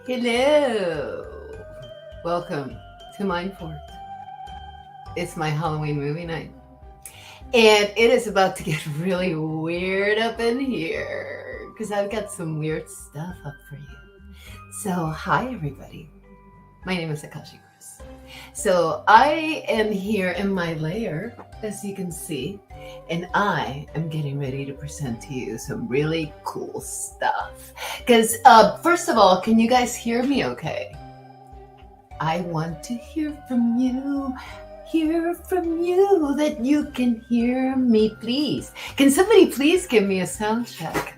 Hello. Welcome to Mindfort. It's my Halloween movie night. And it is about to get really weird up in here because I've got some weird stuff up for you. So, hi everybody. My name is Akashi Chris. So, I am here in my lair, as you can see, and I am getting ready to present to you some really cool stuff. Because, first of all, can you guys hear me okay? I want to hear from you that you can hear me, please. Can somebody please give me a sound check?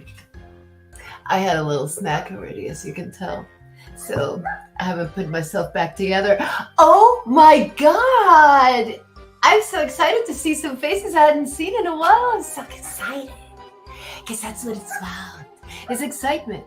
I had a little snack already, as you can tell. So I haven't put myself back together. Oh my God! I'm so excited to see some faces I hadn't seen in a while. I'm so excited. Because that's what it's about. It's excitement.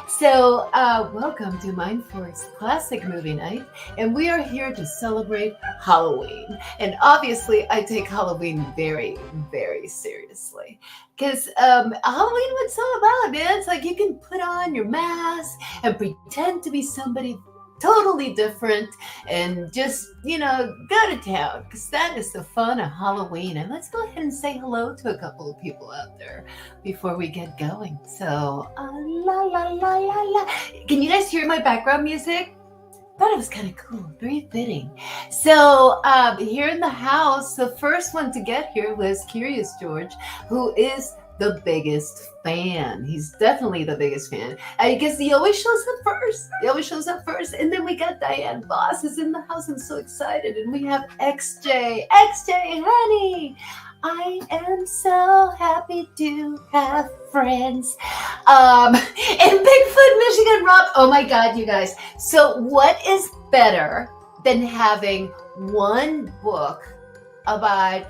So welcome to Mindfort's Classic Movie Night. And we are here to celebrate Halloween. And obviously I take Halloween very, very seriously. Because Halloween, what it's all about, man. It's like you can put on your mask and pretend to be somebody totally different and just, go to town, because that is the fun of Halloween. And let's go ahead and say hello to a couple of people out there before we get going. So, la la la la la. Can you guys hear my background music? I thought it was kind of cool, very fitting. So here in the house, the first one to get here was Curious George, who is the biggest fan. He's definitely the biggest fan. I guess he always shows up first. And then we got Diane Voss is in the house. I'm so excited. And we have XJ, honey. I am so happy to have friends. And Bigfoot, Michigan Rob. Oh my God, you guys. So what is better than having one book about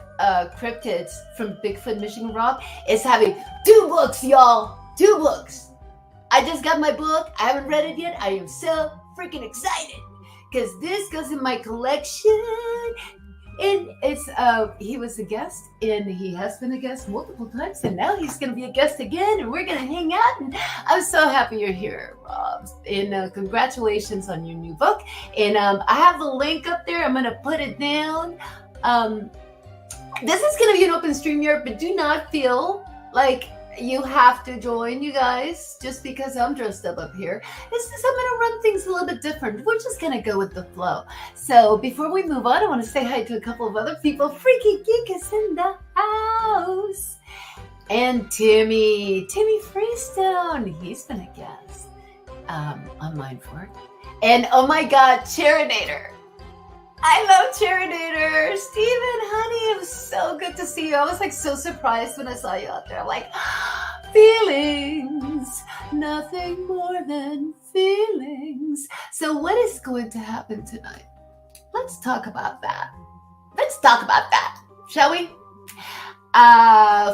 cryptids from Bigfoot, Michigan Rob? Is having 2 books, y'all. 2 books. I just got my book. I haven't read it yet. I am so freaking excited because this goes in my collection. And it's he was a guest, and he has been a guest multiple times, and now he's going to be a guest again, and we're going to hang out. And I'm so happy you're here, Rob. And congratulations on your new book. And I have the link up there. I'm going to put it down. This is going to be an open StreamYard, but do not feel like you have to join, you guys, just because I'm dressed up here. It's just I'm going to run things a little bit different. We're just going to go with the flow. So before we move on, I want to say hi to a couple of other people. Freaky Geek is in the house. And Timmy Freestone, he's been a guest on Mindfort. And oh my God, Charinator. I love Charinator. Steven, honey, it was so good to see you. I was like so surprised when I saw you out there. I'm like, feelings, nothing more than feelings. So what is going to happen tonight? Let's talk about that. Shall we?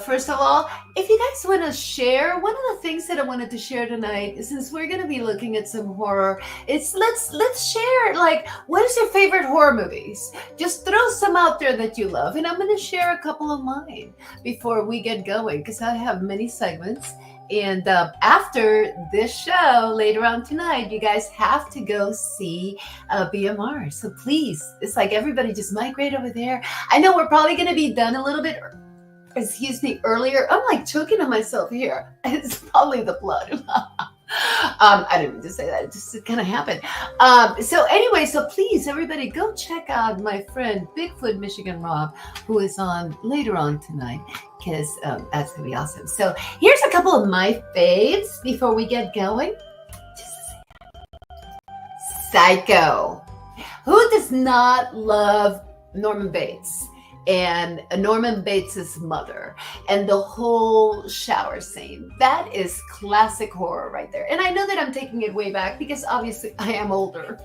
First of all, if you guys want to share, one of the things that I wanted to share tonight, since we're going to be looking at some horror, it's let's share, like, what is your favorite horror movies? Just throw some out there that you love, and I'm going to share a couple of mine before we get going, because I have many segments. And after this show, later on tonight, you guys have to go see BMR. So please, it's like everybody just migrate over there. I know we're probably going to be done a little bit earlier. I'm like choking on myself here. It's probably the blood. I didn't mean to say that. It just kind of happened. So anyway, so please, everybody, go check out my friend Bigfoot Michigan Rob, who is on later on tonight, because that's going to be awesome. So here's a couple of my faves before we get going. Just Psycho. Who does not love Norman Bates? And Norman Bates' mother, and the whole shower scene. That is classic horror right there. And I know that I'm taking it way back because obviously I am older,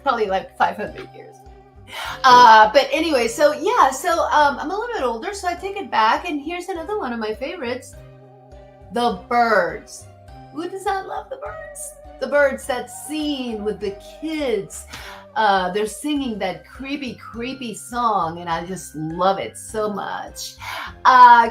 probably like 500 years. But anyway, so yeah, I'm a little bit older, so I take it back. And here's another one of my favorites, The Birds. Who does not love The Birds? The Birds, that scene with the kids They're singing that creepy song, and I just love it so much.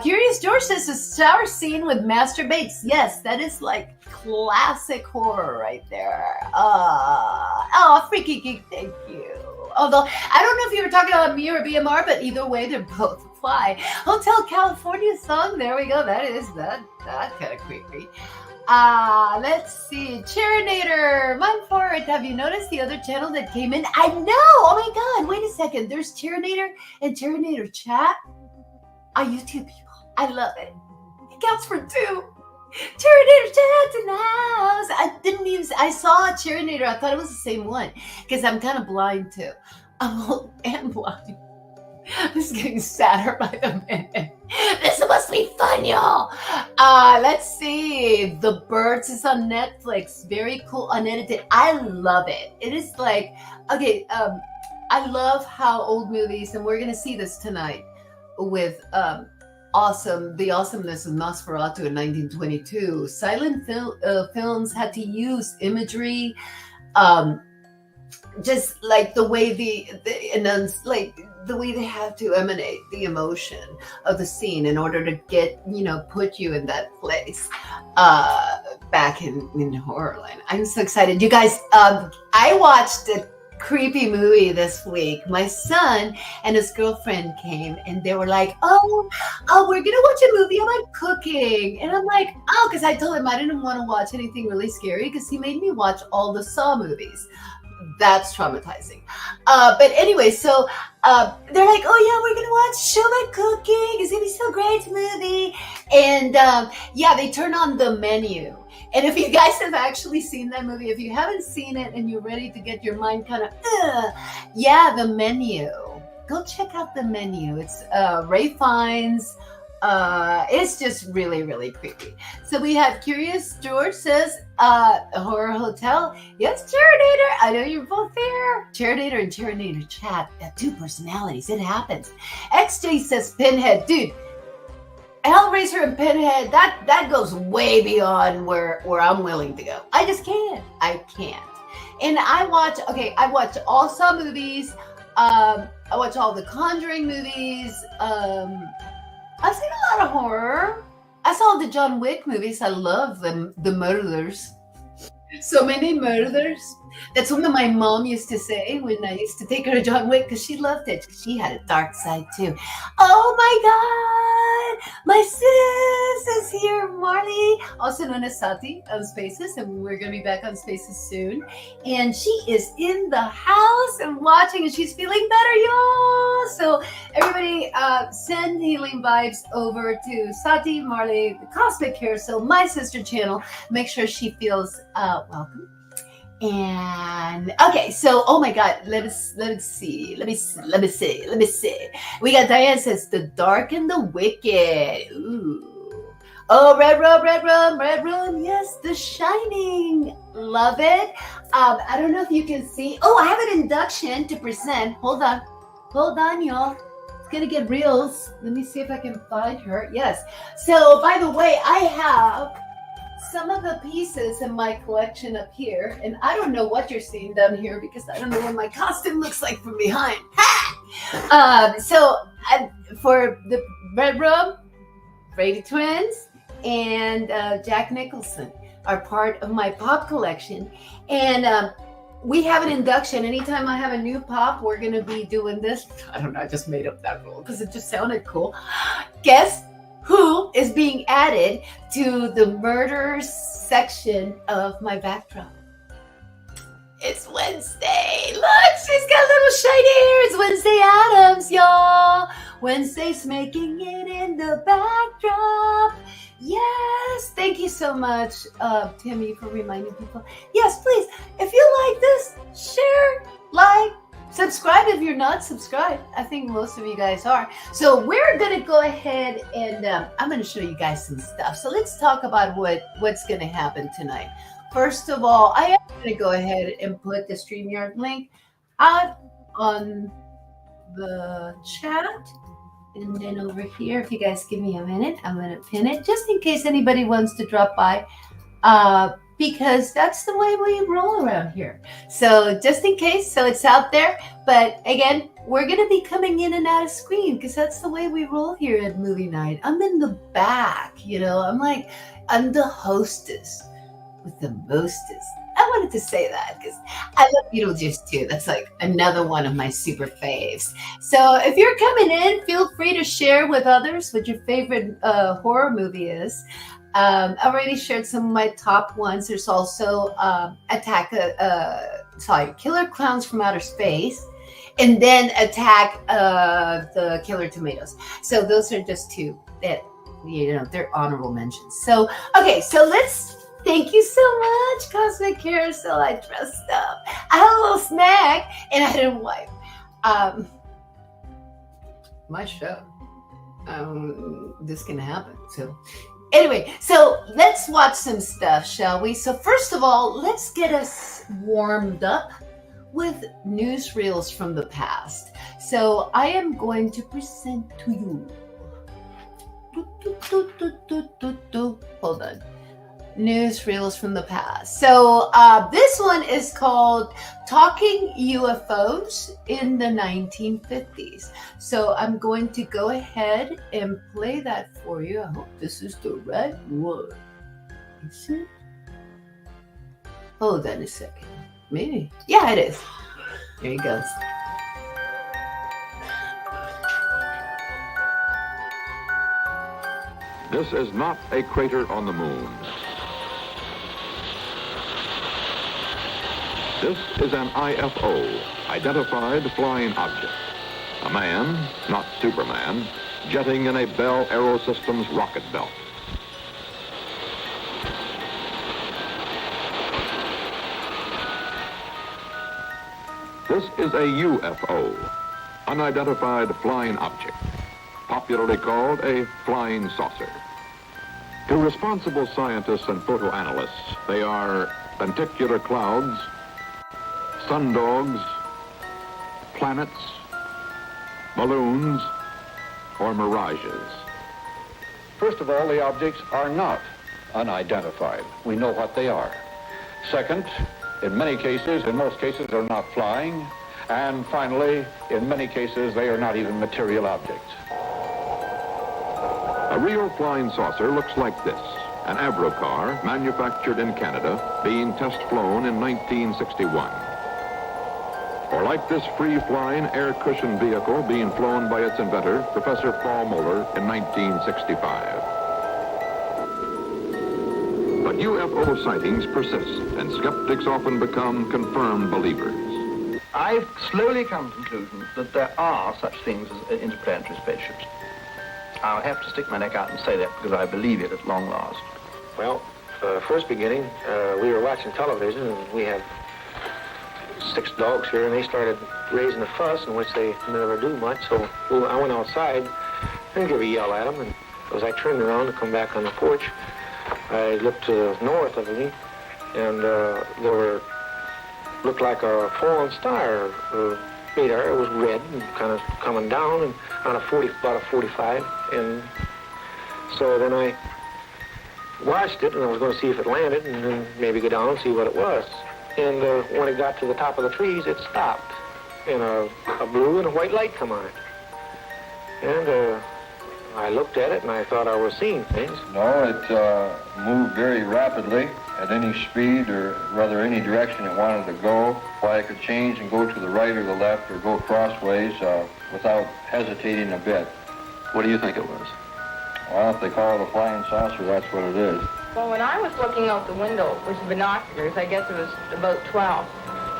Curious George says a shower scene with masturbates. Yes, that is like classic horror right there. Oh, Freaky Geek, thank you. Although I don't know if you were talking about me or BMR, but either way, they both apply. Hotel California song. There we go. That kind of creepy. Let's see. Cheerinator, mine for it. Have you noticed the other channel that came in? I know. Oh my God. Wait a second. There's Cheerinator and Cheerinator chat. Are you two people? I love it. It counts for two. Cheerinator chat's in the house. I saw a Cheerinator. I thought it was the same one because I'm kind of blind too. I'm old and blind. This is getting sadder by the minute. This must be fun, y'all. Let's see. The Birds is on Netflix. Very cool, unedited. I love it. It is like, okay, I love how old movies, and we're going to see this tonight with the awesomeness of Nosferatu in 1922. Silent films had to use imagery, just like the way the way they have to emanate the emotion of the scene in order to get, put you in that place back in Horrorland. I'm so excited. You guys, I watched a creepy movie this week. My son and his girlfriend came and they were like, oh, we're gonna watch a movie about cooking. And I'm like, oh, because I told him I didn't want to watch anything really scary because he made me watch all the Saw movies. That's traumatizing. But anyway, so they're like, oh yeah, we're gonna watch Show My Cooking. It's gonna be so great, it's a movie. And yeah, they turn on The Menu. And if you guys have actually seen that movie, if you haven't seen it and you're ready to get your mind kind of, yeah, The Menu. Go check out The Menu. It's Ray Fiennes. It's just really, really creepy. So we have Curious George says, Horror Hotel. Yes, Cheerinator. I know you're both there. Cheerinator and Cheerinator chat. Got two personalities. It happens. XJ says Pinhead. Dude, Hellraiser and Pinhead, that goes way beyond where I'm willing to go. I just can't. I can't. And I watch all Saw movies. I watch all the Conjuring movies. I've seen a lot of horror. I saw the John Wick movies. I love them. The murders. So many murders. That's what my mom used to say when I used to take her to John Wick because she loved it. She had a dark side too. Oh my God! My sis is here, Marley, also known as Sati on Spaces, and we're going to be back on Spaces soon. And she is in the house and watching, and she's feeling better, y'all. So everybody, send healing vibes over to Sati, Marley, the Cosmic Hair, so my sister channel. Make sure she feels welcome. And okay, so oh my God, let me see. We got Diane says The Dark and the Wicked. Ooh. Oh, Red Room. Yes, The Shining. Love it. I don't know if you can see. Oh, I have an induction to present. Hold on, y'all. It's gonna get reels. Let me see if I can find her. Yes. So by the way, I have some of the pieces in my collection up here, and I don't know what you're seeing down here because I don't know what my costume looks like from behind. For the Red Room, Brady Twins, and Jack Nicholson are part of my pop collection, and we have an induction. Anytime I have a new pop, we're going to be doing this. I don't know, I just made up that rule because it just sounded cool. Guess who is being added to the murders section of my backdrop? It's Wednesday. Look, she's got little shiny hair. It's Wednesday Addams, y'all. Wednesday's making it in the backdrop. Yes, thank you so much, Timmy, for reminding people. Yes, please, if you like this, share, like, subscribe if you're not subscribed. I think most of you guys are. So we're going to go ahead and I'm going to show you guys some stuff. So let's talk about what's going to happen tonight. First of all, I am going to go ahead and put the StreamYard link out on the chat. And then over here, if you guys give me a minute, I'm going to pin it just in case anybody wants to drop by. because that's the way we roll around here. So just in case, so it's out there. But again, we're going to be coming in and out of screen because that's the way we roll here at movie night. I'm in the back, I'm the hostess with the mostest. I wanted to say that because I love Beetlejuice too. That's like another one of my super faves. So if you're coming in, feel free to share with others what your favorite horror movie is. I already shared some of my top ones. There's also Killer Clowns from Outer Space, and then Attack the Killer Tomatoes. So those are just two that, they're honorable mentions. So, okay, so thank you so much, Cosmic Carousel. I dressed up. I had a little snack, and I didn't wipe. My show. This can happen. So, anyway, so let's watch some stuff, shall we? So, first of all, let's get us warmed up with newsreels from the past. So, I am going to present to you. Hold on. Newsreels from the past. So this one is called Talking UFOs in the 1950s. So I'm going to go ahead and play that for you. I hope this is the right one. Is it? Hold on a second. Maybe. Yeah, it is. Here he goes. This is not a crater on the moon. This is an IFO, Identified Flying Object. A man, not Superman, jetting in a Bell Aerosystems rocket belt. This is a UFO, Unidentified Flying Object, popularly called a flying saucer. To responsible scientists and photoanalysts, they are lenticular clouds, sundogs, planets, balloons, or mirages. First of all, the objects are not unidentified. We know what they are. Second, in most cases, they're not flying. And finally, in many cases, they are not even material objects. A real flying saucer looks like this, an Avrocar manufactured in Canada being test-flown in 1961. Or like this free-flying air-cushioned vehicle being flown by its inventor, Professor Paul Muller, in 1965. But UFO sightings persist, and skeptics often become confirmed believers. I've slowly come to the conclusion that there are such things as interplanetary spaceships. I'll have to stick my neck out and say that because I believe it at long last. Well, first beginning, we were watching television, and we have 6 dogs here, and they started raising a fuss, in which they never do much. So I went outside and gave a yell at them, and as I turned around to come back on the porch, I looked to the north of me, and looked like a fallen star. It was red and kind of coming down, and on about a 45, and so then I watched it, and I was going to see if it landed, and then maybe go down and see what it was. And when it got to the top of the trees, it stopped, and a blue and a white light come on it. And I looked at it, and I thought I was seeing things. No, it moved very rapidly at any speed, or rather any direction it wanted to go. Why it could change and go to the right or the left or go crossways without hesitating a bit. What do you think it was? Well, if they call it a flying saucer, that's what it is. Well, when I was looking out the window with binoculars, I guess it was about 12,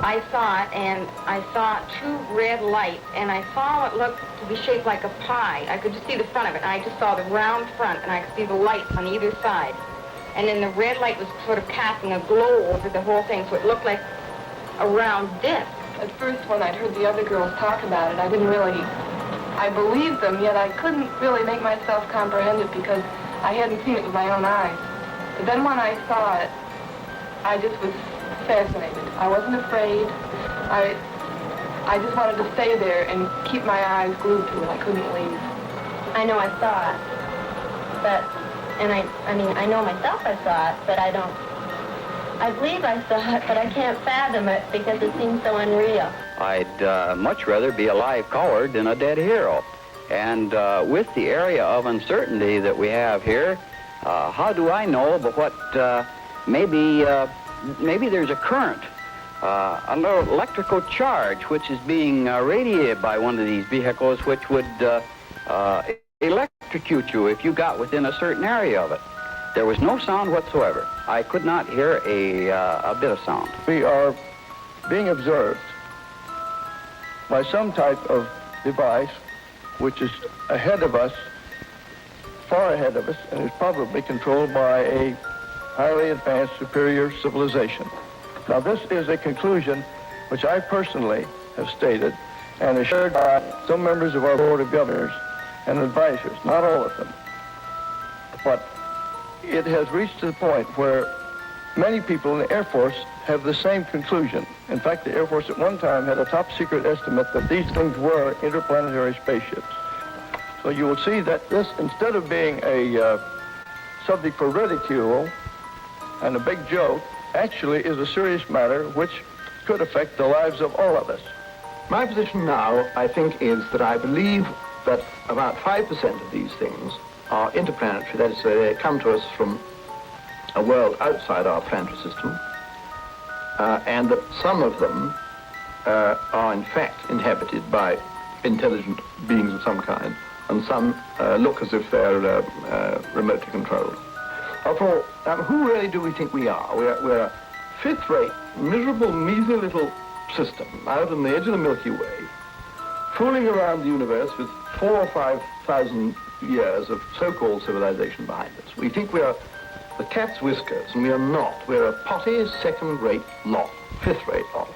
I saw it, and I saw 2 red lights, and I saw what looked to be shaped like a pie. I could just see the front of it, and I just saw the round front, and I could see the lights on either side. And then the red light was sort of casting a glow over the whole thing, so it looked like a round disc. At first, when I'd heard the other girls talk about it, I believed them, yet I couldn't really make myself comprehend it because I hadn't seen it with my own eyes. But then when I saw it, I just was fascinated. I wasn't afraid. I just wanted to stay there and keep my eyes glued to it. I couldn't leave. I know I saw it, but, and I mean, I know myself I saw it, but I don't I believe I saw it, but I can't fathom it because it seems so unreal. I'd much rather be a live coward than a dead hero. And with the area of uncertainty that we have here, how do I know but what maybe there's a current, an electrical charge which is being radiated by one of these vehicles which would electrocute you if you got within a certain area of it. There was no sound whatsoever. I could not hear a bit of sound. We are being observed by some type of device which is ahead of us, far ahead of us, and is probably controlled by a highly advanced superior civilization. Now, this is a conclusion which I personally have stated and is shared by some members of our Board of Governors and advisors, not all of them. But it has reached to the point where many people in the Air Force have the same conclusion. In fact, the Air Force at one time had a top secret estimate that these things were interplanetary spaceships. So you will see that this, instead of being a subject for ridicule and a big joke, actually is a serious matter which could affect the lives of all of us. My position now, I think, is that I believe that about 5% of these things are interplanetary. That is, they come to us from a world outside our planetary system, and that some of them are in fact inhabited by intelligent beings of some kind, and some look as if they're remotely controlled. After all, who really do we think we are? We're a fifth-rate, miserable, measly little system out on the edge of the Milky Way, fooling around the universe with 4,000 or 5,000 years of so-called civilization behind us. We think we are the cat's whiskers, and we are not. We're a potty, second-rate lot, fifth-rate lot,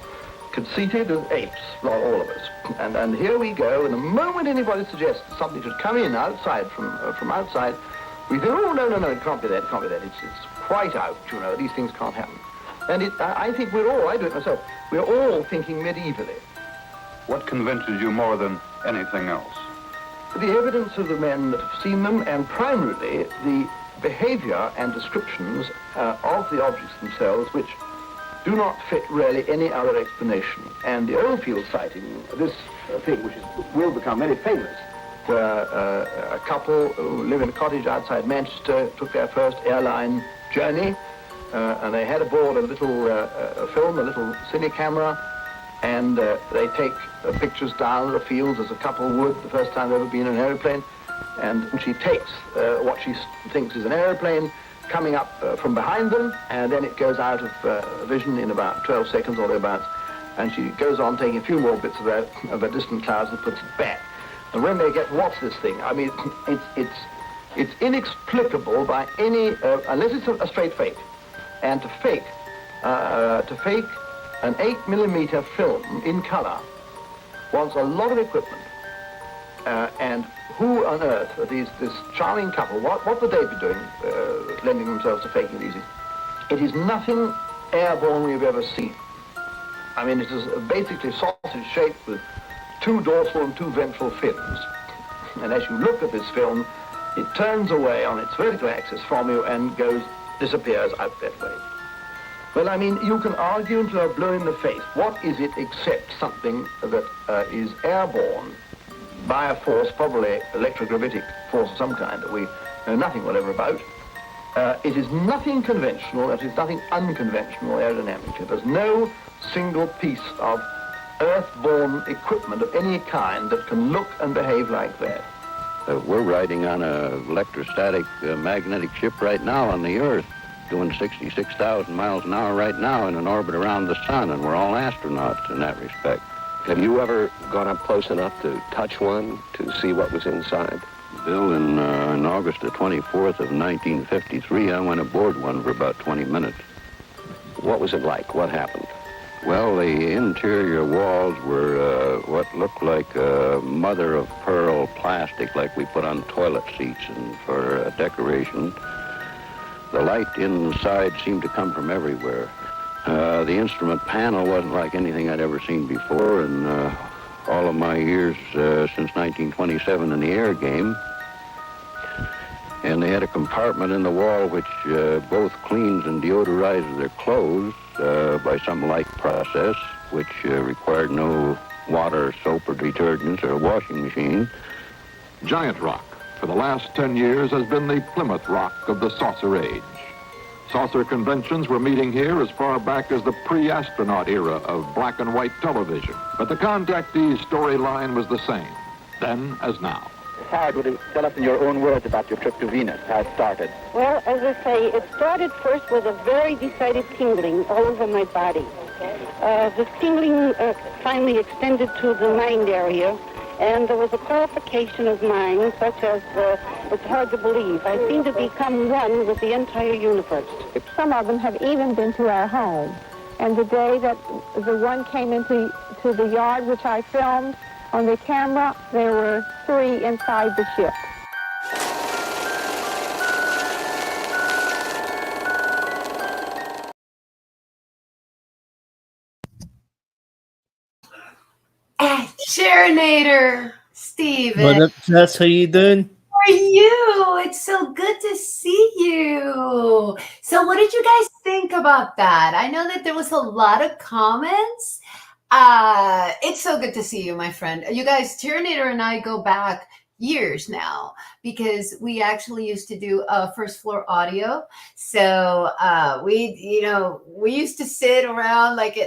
conceited as apes, not all of us. And here we go, and the moment anybody suggests something should come in outside, from outside, we think, oh, no, it can't be that, it can't be that. It's quite out, you know, these things can't happen. And I think we're all, I do it myself, we're all thinking medievally. What convinces you more than anything else? The evidence of the men that have seen them, and primarily the behavior and descriptions of the objects themselves, which do not fit really any other explanation. And the Oldfield sighting, this thing which will become very famous, where a couple who live in a cottage outside Manchester took their first airline journey, and they had aboard a little film, a little cine camera, and they take pictures down the fields as a couple would the first time they've ever been in an aeroplane. And she takes what she thinks is an aeroplane coming up from behind them, and then it goes out of vision in about 12 seconds or thereabouts. And she goes on taking a few more bits of the distant clouds and puts it back. And when they get, what's this thing? I mean, it's inexplicable by any, unless it's a straight fake. And to fake an 8mm film in color wants a lot of equipment. And who on earth are this charming couple, what would they be doing, lending themselves to faking these? It is nothing airborne we've ever seen. I mean, it is basically sausage shaped with 2 dorsal and 2 ventral fins. And as you look at this film, it turns away on its vertical axis from you and disappears out that way. Well, I mean, you can argue until you're blue in the face. What is it except something that is airborne by a force, probably electrogravitic force of some kind that we know nothing whatever about? It is nothing conventional, it is nothing unconventional aerodynamically. There's no single piece of earth-borne equipment of any kind that can look and behave like that. We're riding on an electrostatic magnetic ship right now on the Earth, doing 66,000 miles an hour right now in an orbit around the sun, and we're all astronauts in that respect. Have you ever gone up close enough to touch one, to see what was inside? Bill, in August the 24th of 1953, I went aboard one for about 20 minutes. What was it like? What happened? Well, the interior walls were what looked like mother-of-pearl plastic, like we put on toilet seats and for decoration. The light inside seemed to come from everywhere. The instrument panel wasn't like anything I'd ever seen before, and all of my years since 1927 in the air game. And and they had a compartment in the wall which both cleans and deodorizes their clothes by some like process, which required no water, soap, or detergents, or a washing machine. Giant Rock, for the last 10 years, has been the Plymouth Rock of the saucer age. Saucer conventions were meeting here as far back as the pre-astronaut era of black and white television. But the contactee's storyline was the same, then as now. Howard, would you tell us in your own words about your trip to Venus, how it started? Well, as I say, it started first with a very decided tingling all over my body. This tingling finally extended to the mind area, and there was a clarification of mind such as, it's hard to believe, I seem to become one with the entire universe. Some of them have even been to our home. And the day that the one came into the yard, which I filmed on the camera, there were 3 inside the ship. Sharinator, Steven. What up, Jess? How you doing? How are you? It's so good to see you. So what did you guys think about that? I know that there was a lot of comments. It's so good to see you, my friend. You guys, Sharinator and I go back years now because we actually used to do first floor audio. So we used to sit around like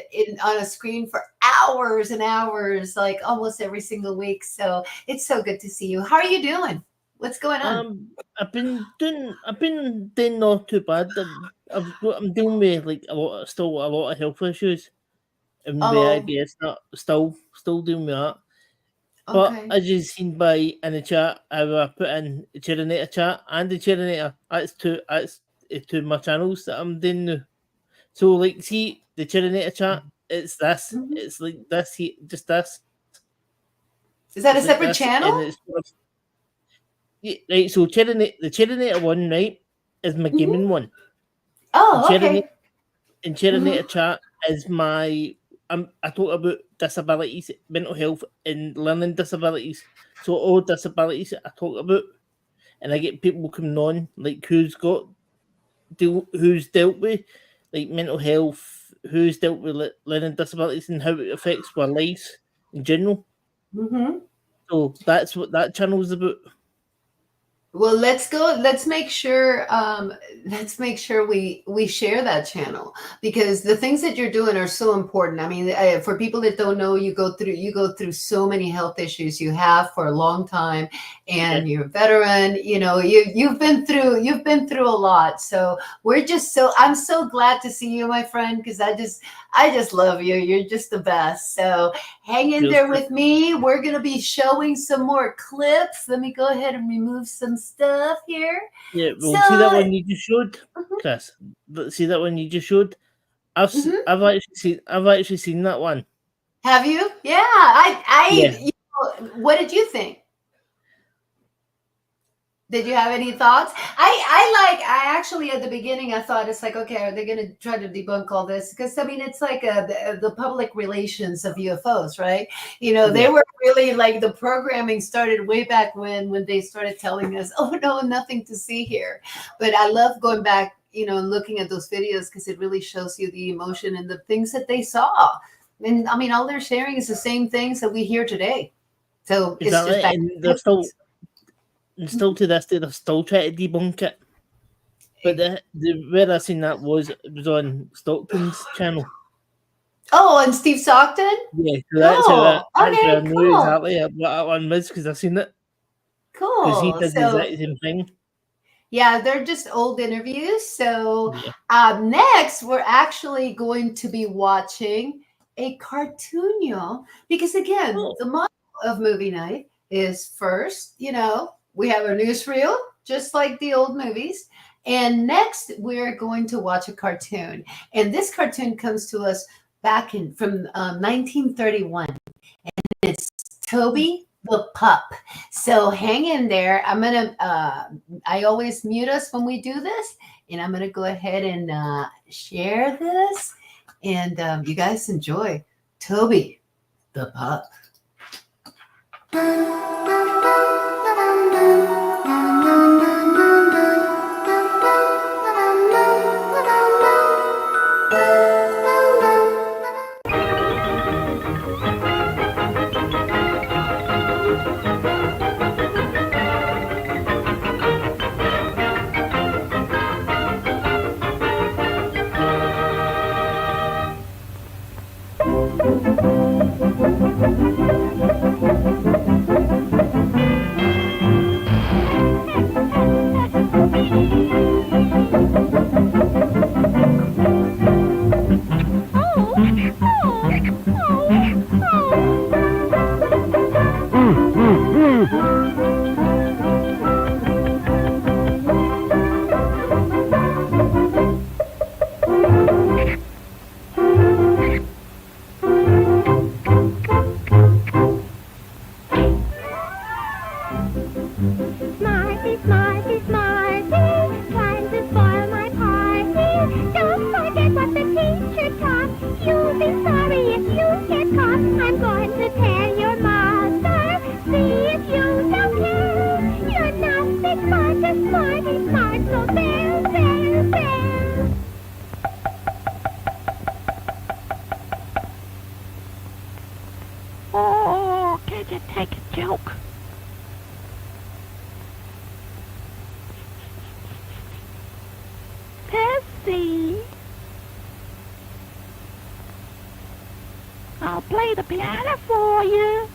on a screen for hours and hours, like almost every single week. So it's so good to see you. How are you doing? What's going on? I've been doing not too bad. I'm dealing with like a lot of health issues, and the IBS still dealing with that. But Okay. as you've seen by in the chat, I put in the Sharinator chat and the Sharinator. That's two of my channels that I'm doing now. So like, see the Sharinator chat. It's this. Mm-hmm. It's like this. Just this. Is that It's a like separate this, channel? and it's yeah, right. So the Sharinator one, right, is my gaming one. Oh, And okay. And Sharinator chat is my. I talk about disabilities, mental health, and learning disabilities. So all disabilities I talk about, and I get people coming on like who's dealt with like mental health, who's dealt with learning disabilities, and how it affects our lives in general. Mm-hmm. So that's what that channel is about. Well, let's go. Let's make sure we share that channel because the things that you're doing are so important. I mean, for people that don't know, you go through so many health issues. You have for a long time, and you're a veteran. You know, you've been through a lot. So I'm so glad to see you, my friend, because I just love you. You're just the best. So hang in there with me. We're gonna be showing some more clips. Let me go ahead and remove some stuff here. Yeah, well, see that one you just showed, Chris. See that one you just showed. I've actually seen that one. Have you? Yeah. Yeah. You know, what did you think? Did you have any thoughts? I actually at the beginning I thought it's like, okay, are they going to try to debunk all this? Because I mean, it's like the public relations of UFOs, right? You know, they were really like the programming started way back when they started telling us, oh no, nothing to see here. But I love going back, you know, and looking at those videos because it really shows you the emotion and the things that they saw. And I mean, all they're sharing is the same things that we hear today. So it's just that. And still to this day, they're still trying to debunk it. But where I seen that was on Stockton's channel. Oh, and Steve Stockton? Yeah, so that's how I knew cool. exactly what that one was because I seen it. Cool. Because he did the exact same thing. Yeah, they're just old interviews. So next, we're actually going to be watching a cartoon, because again, the model of movie night is first, you know, we have our newsreel, just like the old movies. And next, we're going to watch a cartoon. And this cartoon comes to us back from 1931. And it's Toby the Pup. So hang in there. I'm going to, I always mute us when we do this. And I'm going to go ahead and share this. And you guys enjoy Toby the Pup. Smarty, smarty, smarty, trying to spoil my party. Don't forget what the teacher taught. You'll be sorry if you get caught. I'm going to tell your mother. See if you don't care. You're nothing but a smarty, smart, so there, there, there. Oh, can't you take a joke? Percy, I'll play the piano for you.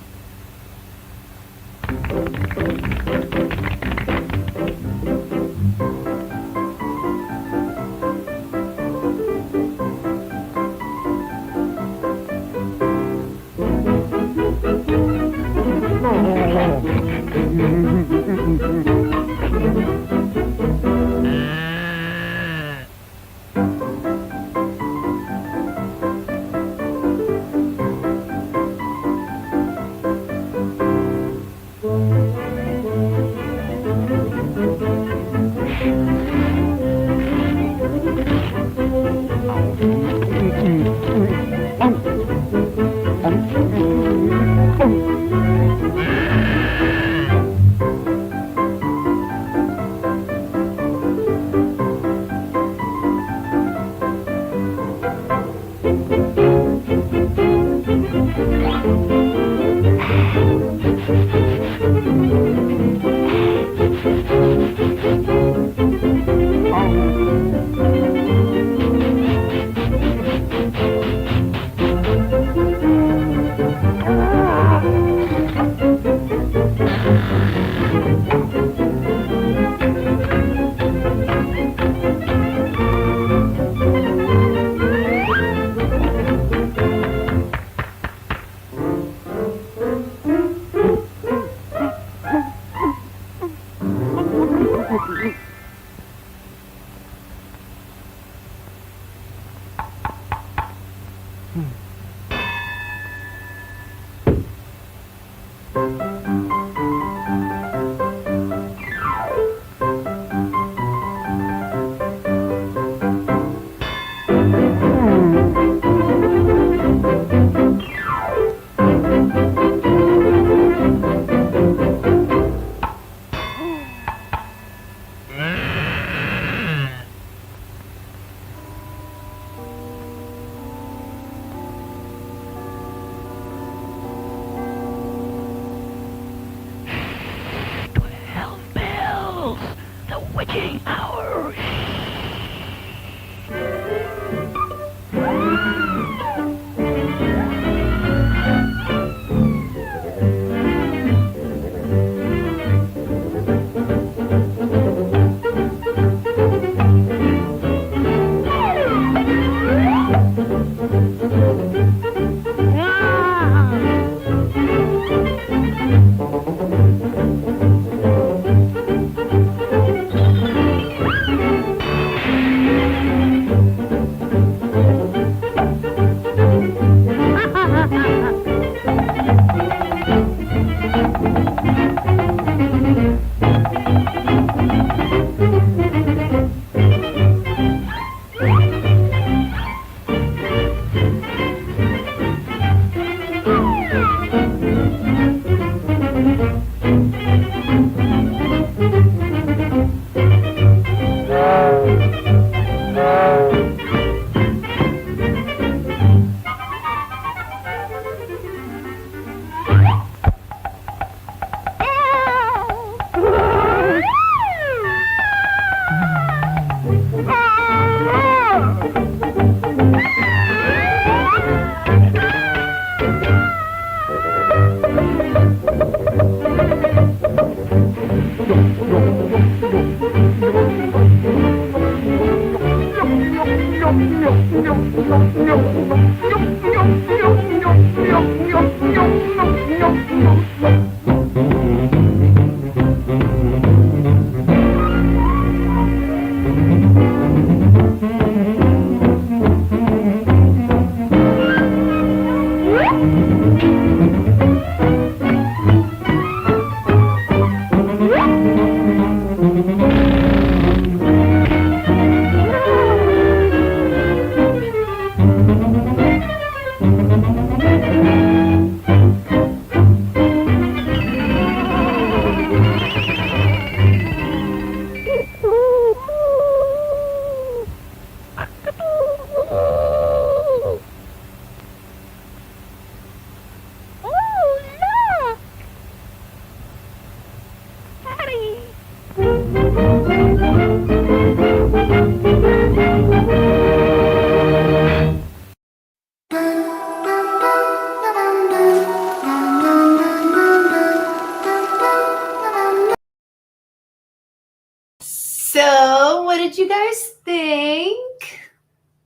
So, what did you guys think?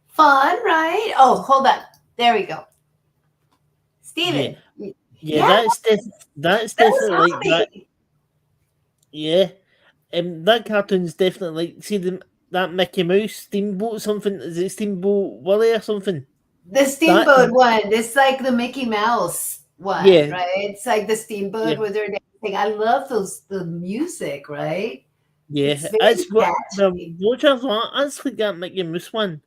Fun, right? Oh, hold on. There we go. Steven. Yeah, that's definitely like that. Zombie. Yeah, that cartoon's definitely like that Mickey Mouse Steamboat something. Is it Steamboat Willie or something? The Steamboat one. It's like the Mickey Mouse one, Yeah. right? It's like the Steamboat Yeah. with their dancing. I love the music, right? Yeah, It's very that's what catchy. that's like that Mickey Mouse one.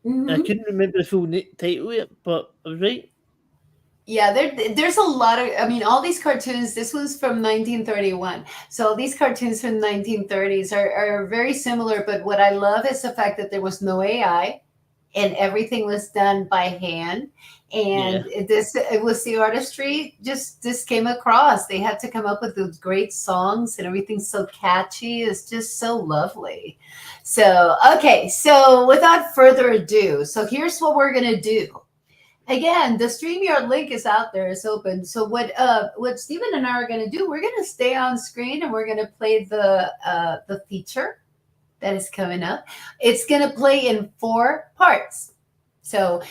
I Mhm. couldn't remember the full title yet, but I was right. Yeah, there's a lot of, I mean, all these cartoons, this was from 1931. So these cartoons from the 1930s are very similar, but what I love is the fact that there was no AI and everything was done by hand. And it was the artistry just came across. They had to come up with those great songs and everything's so catchy. It's just so lovely. So, okay. So without further ado, so here's what we're going to do. Again, the StreamYard link is out there. It's open. So what Stephen and I are going to do, we're going to stay on screen and we're going to play the feature that is coming up. It's going to play in 4 parts. So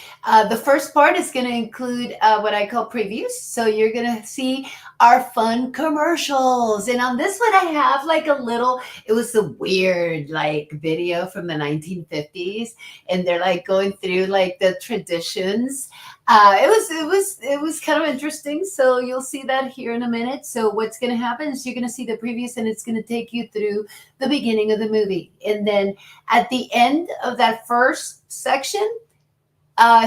the first part is going to include what I call previews. So you're going to see our fun commercials. And on this one, I have like a little, it was a weird like video from the 1950s. And they're like going through like the traditions. It was kind of interesting. So you'll see that here in a minute. So what's going to happen is you're going to see the previews and it's going to take you through the beginning of the movie. And then at the end of that first section,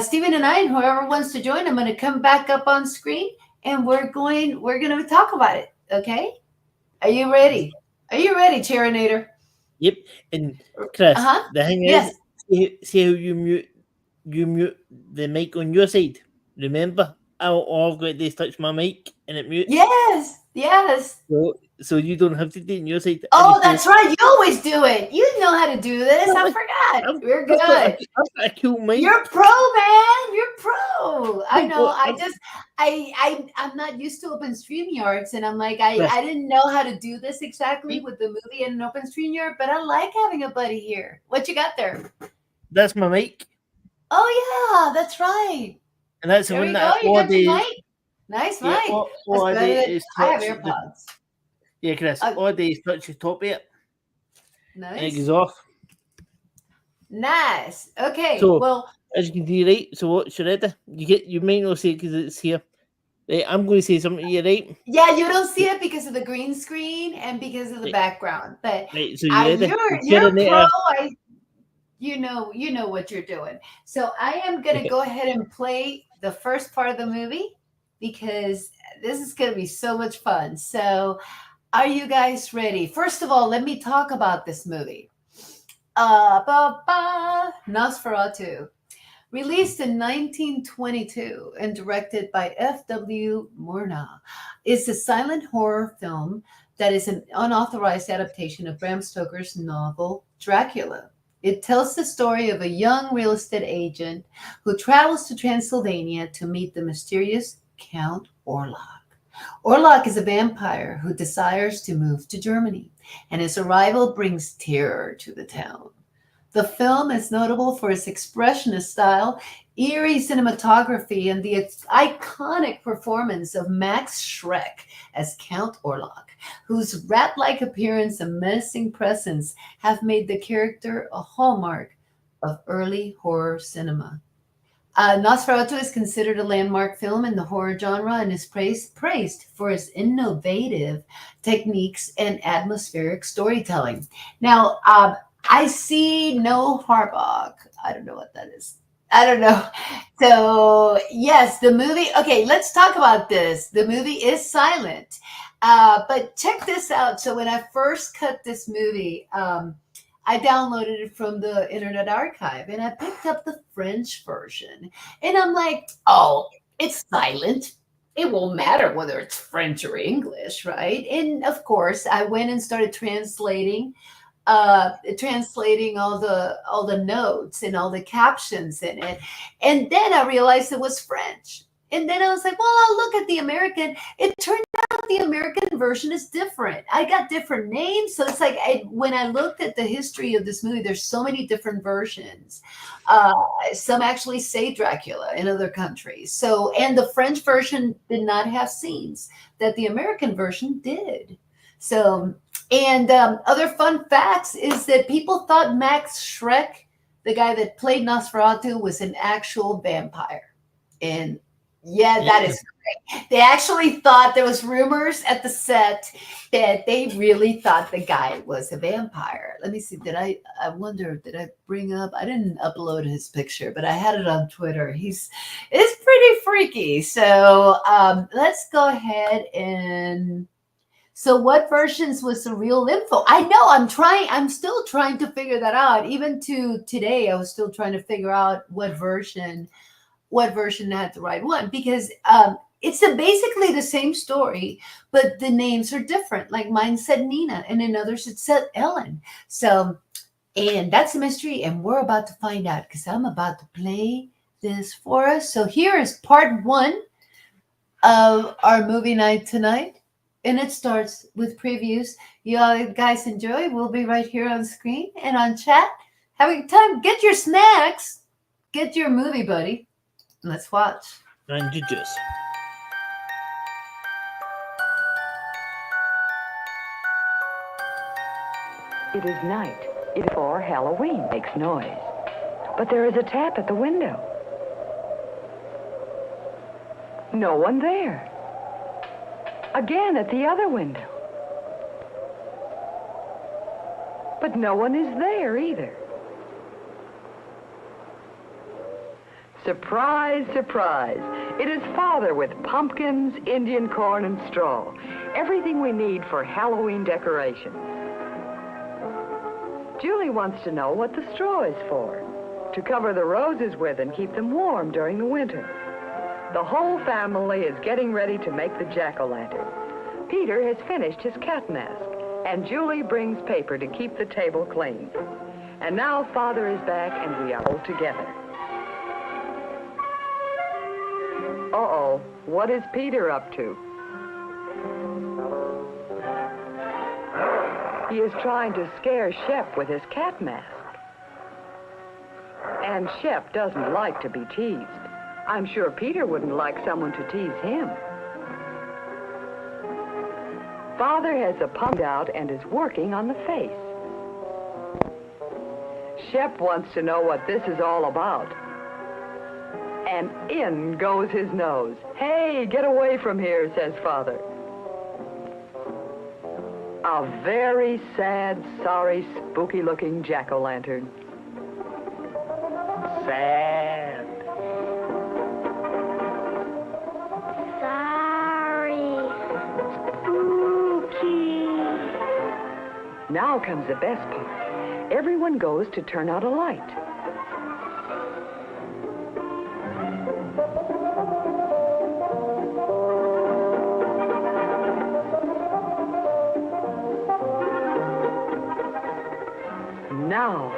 Stephen and I, and whoever wants to join, I'm going to come back up on screen and we're going to talk about it. Okay. Are you ready? Are you ready, Cheerinator? Yep. And Chris, the thing is, see how you mute the mic on your side. Remember, all I've got to do is touch my mic and it mutes. Yes. So you don't have to do it on your side. Oh, that's right. You always do it. You know how to do this. I forgot. We're good. I've got a cool mic. You're pro, man. You're pro. I know. I'm not used to Open StreamYards, and I'm like, I didn't know how to do this exactly with the movie in an Open StreamYard, but I like having a buddy here. What you got there? That's my mic. Oh yeah, that's right. And that's the one that all days. Nice mic. All I have AirPods. Yeah, Chris. All day is touch the top of it. Nice. And it goes off. Nice. Okay. So, well, as you can see, right. So what should I do? You might not see it because it's here. Right, I'm going to say something to you, right? Yeah, you don't see it because of the green screen and because of the background. But right, so you're pro. You know what you're doing. So I am going to go ahead and play the first part of the movie because this is going to be so much fun. So are you guys ready? First of all, let me talk about this movie. Nosferatu. Released in 1922 and directed by F.W. Murnau, is a silent horror film that is an unauthorized adaptation of Bram Stoker's novel Dracula. It tells the story of a young real estate agent who travels to Transylvania to meet the mysterious Count Orlok. Orlok is a vampire who desires to move to Germany, and his arrival brings terror to the town. The film is notable for its expressionist style, eerie cinematography, and the iconic performance of Max Schreck as Count Orlok, whose rat-like appearance and menacing presence have made the character a hallmark of early horror cinema. Nosferatu is considered a landmark film in the horror genre and is praised for its innovative techniques and atmospheric storytelling. Now, I see no Harbach. I don't know what that is. I don't know. So, yes, the movie. Okay, let's talk about this. The movie is silent. But check this out. So, when I first cut this movie, I downloaded it from the Internet Archive and I picked up the French version. And I'm like, oh, it's silent. It won't matter whether it's French or English, right? And of course, I went and started translating all the notes and all the captions in it. And then I realized it was French. And then I was like, well, I'll look at the American. It turned out the American version is different. I got different names. So it's like when I looked at the history of this movie, there's so many different versions. Some actually say Dracula in other countries. So, and the French version did not have scenes that the American version did. So, and other fun facts is that people thought Max Schreck, the guy that played Nosferatu, was an actual vampire. And yeah, that is great. They actually thought there was rumors at the set that they really thought the guy was a vampire. Let me see. I wonder, did I bring up? I didn't upload his picture, but I had it on Twitter. It's pretty freaky. So let's go ahead and. So what versions was the real info? I know I'm still trying to figure that out. Even to today, I was still trying to figure out what version had the right one, because it's basically the same story, but the names are different. Like mine said Nina, and in others it said Ellen. So, and that's a mystery, and we're about to find out because I'm about to play this for us. So here is part 1 of our movie night tonight. And it starts with previews. You all guys enjoy. We'll be right here on screen and on chat. Having time. Get your snacks. Get your movie buddy. Let's watch. And you just. It is night. It is for Halloween. Makes noise. But there is a tap at the window. No one there. Again at the other window. But no one is there either. Surprise, surprise. It is Father with pumpkins, Indian corn, and straw. Everything we need for Halloween decoration. Julie wants to know what the straw is for. To cover the roses with and keep them warm during the winter. The whole family is getting ready to make the jack-o'-lantern. Peter has finished his cat mask, and Julie brings paper to keep the table clean. And now Father is back, and we are all together. Uh-oh, what is Peter up to? He is trying to scare Shep with his cat mask. And Shep doesn't like to be teased. I'm sure Peter wouldn't like someone to tease him. Father has a pump out and is working on the face. Shep wants to know what this is all about. And in goes his nose. Hey, get away from here, says Father. A very sad, sorry, spooky-looking jack-o'-lantern. Sad. Now comes the best part. Everyone goes to turn out a light. Now.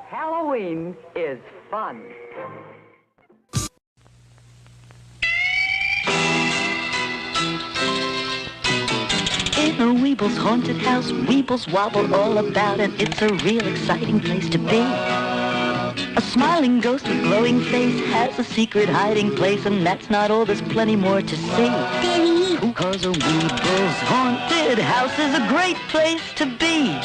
Halloween is fun. Weeble's haunted house, Weebles wobble all about, and it's a real exciting place to be. A smiling ghost with glowing face has a secret hiding place, and that's not all, there's plenty more to see. Daddy! Cause a Weeble's haunted house is a great place to be.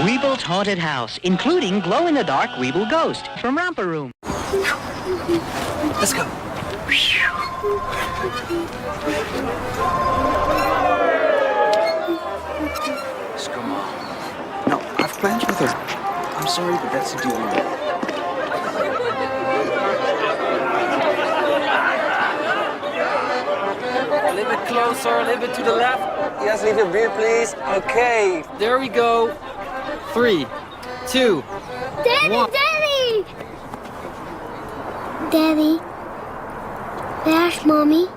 Weeble's haunted house, including glow-in-the-dark Weeble ghost from Romper Room. Let's go. Let's go, Mom. No, I've plans with her. I'm sorry, but that's the deal we made. A little bit closer, a little bit to the left. Yes, leave your beer, please. Okay, there we go. 3, 2, Daddy, 1. Daddy! Daddy, there's Mommy.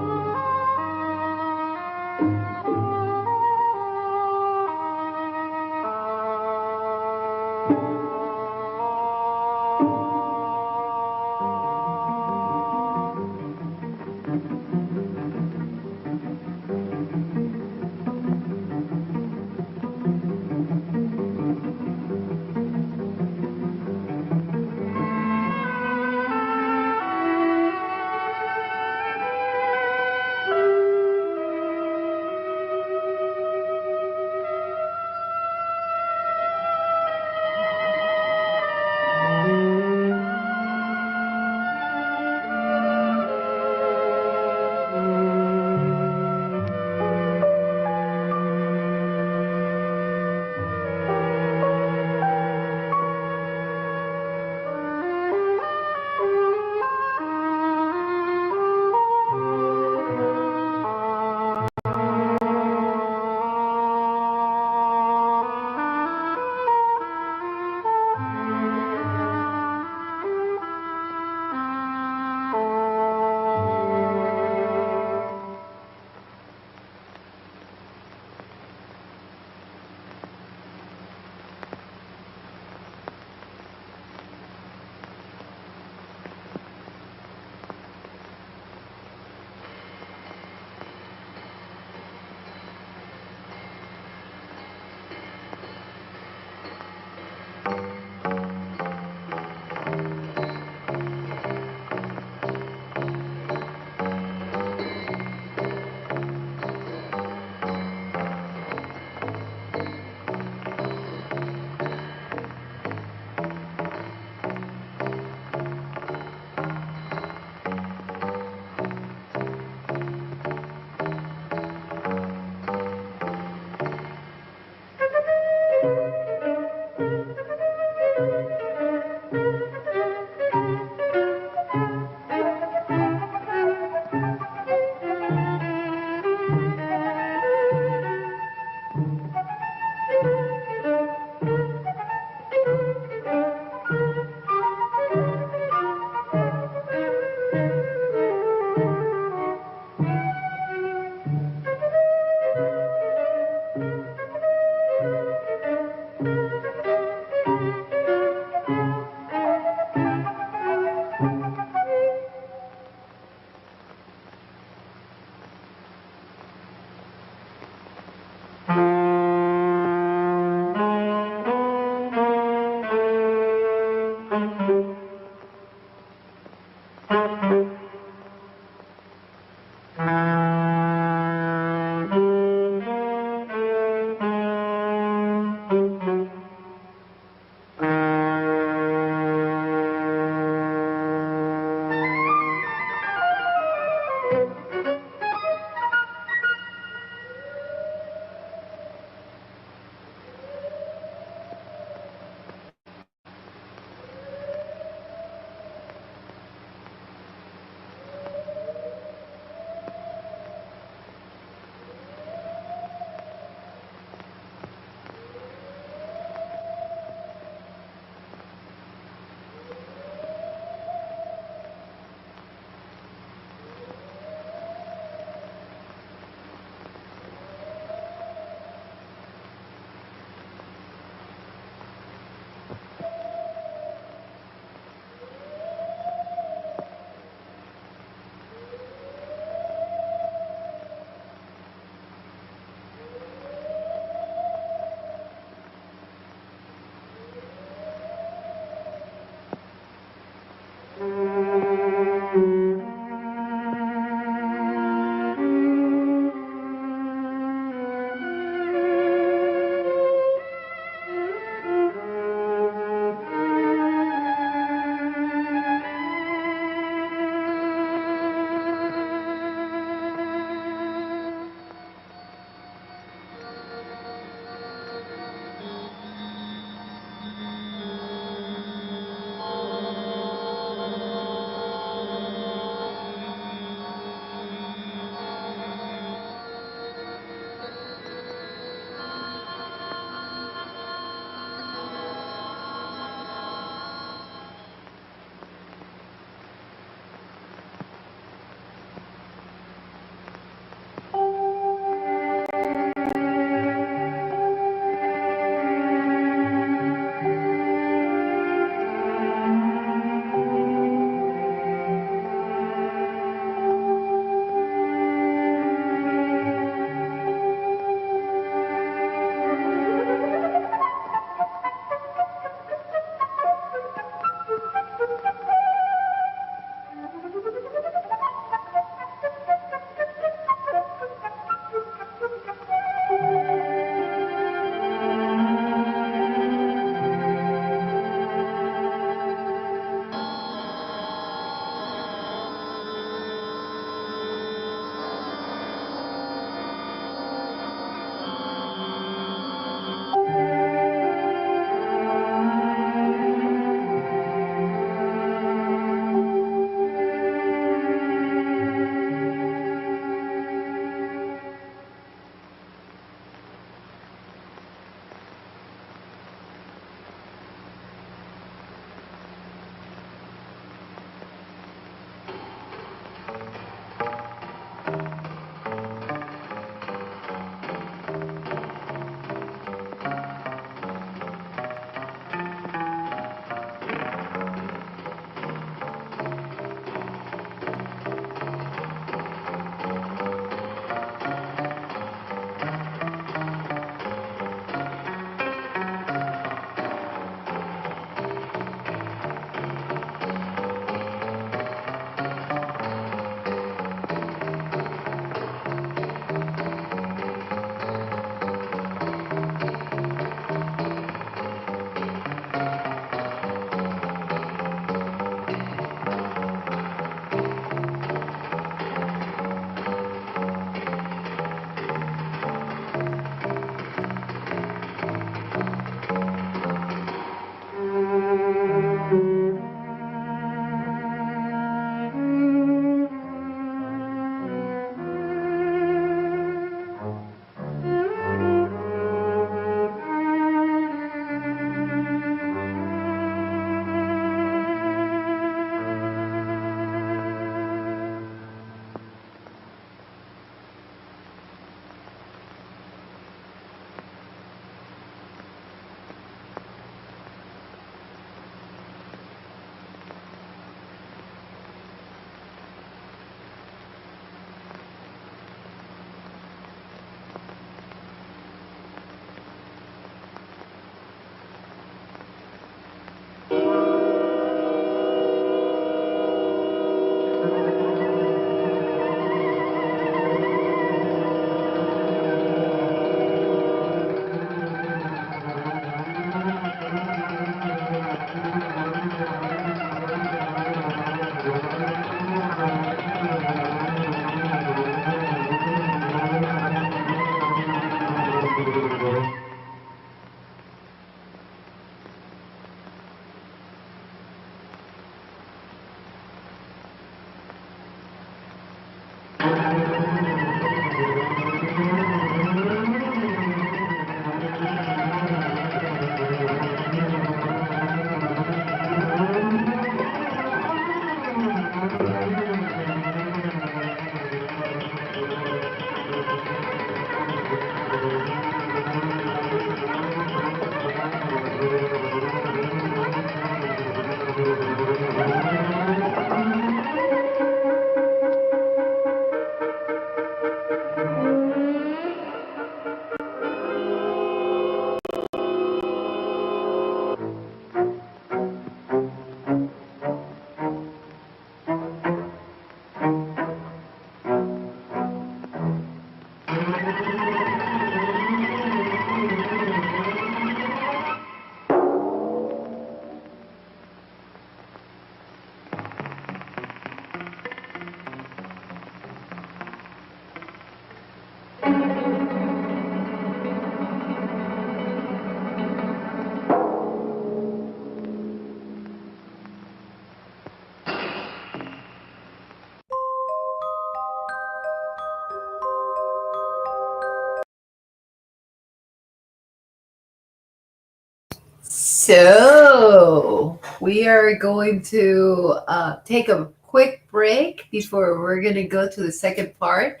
So we are going to take a quick break before we're going to go to the second part.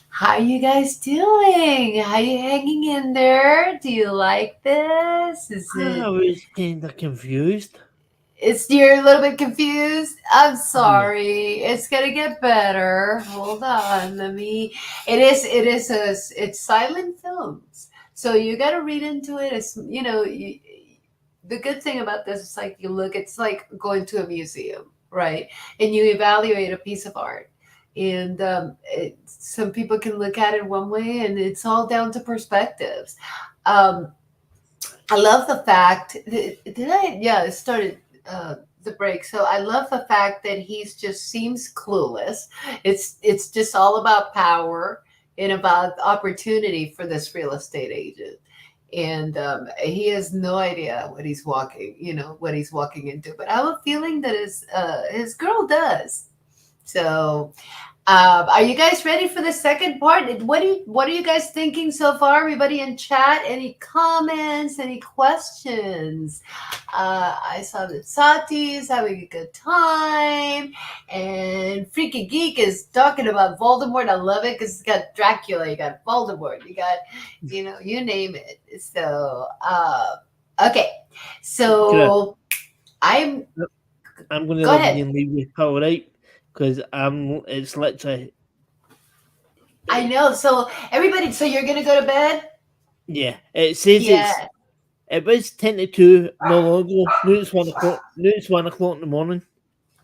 How you guys doing? How you hanging in there? Do you like this? I was kind of confused. You're a little bit confused. I'm sorry. It's gonna get better. Hold on. It's silent films. So you got to read into it. It's the good thing about this is like it's like going to a museum, right? And you evaluate a piece of art. And some people can look at it one way, and it's all down to perspectives. I love the fact it started the break. So I love the fact that he's just seems clueless. It's just all about power and about opportunity for this real estate agent. And he has no idea what he's walking into. But I have a feeling that his girl does. So, are you guys ready for the second part? What are you guys thinking so far? Everybody in chat, any comments, any questions? I saw that Sati's having a good time, and Freaky Geek is talking about Voldemort. I love it because it's got Dracula, you got Voldemort, you got, you name it. So, okay. So, I'm going to go ahead. leave you all right. Because it's literally. I know. So everybody, so you're gonna go to bed? Yeah. It says it was 10 to 2 no longer. Now it's 1 o'clock. Now it's 1 o'clock in the morning.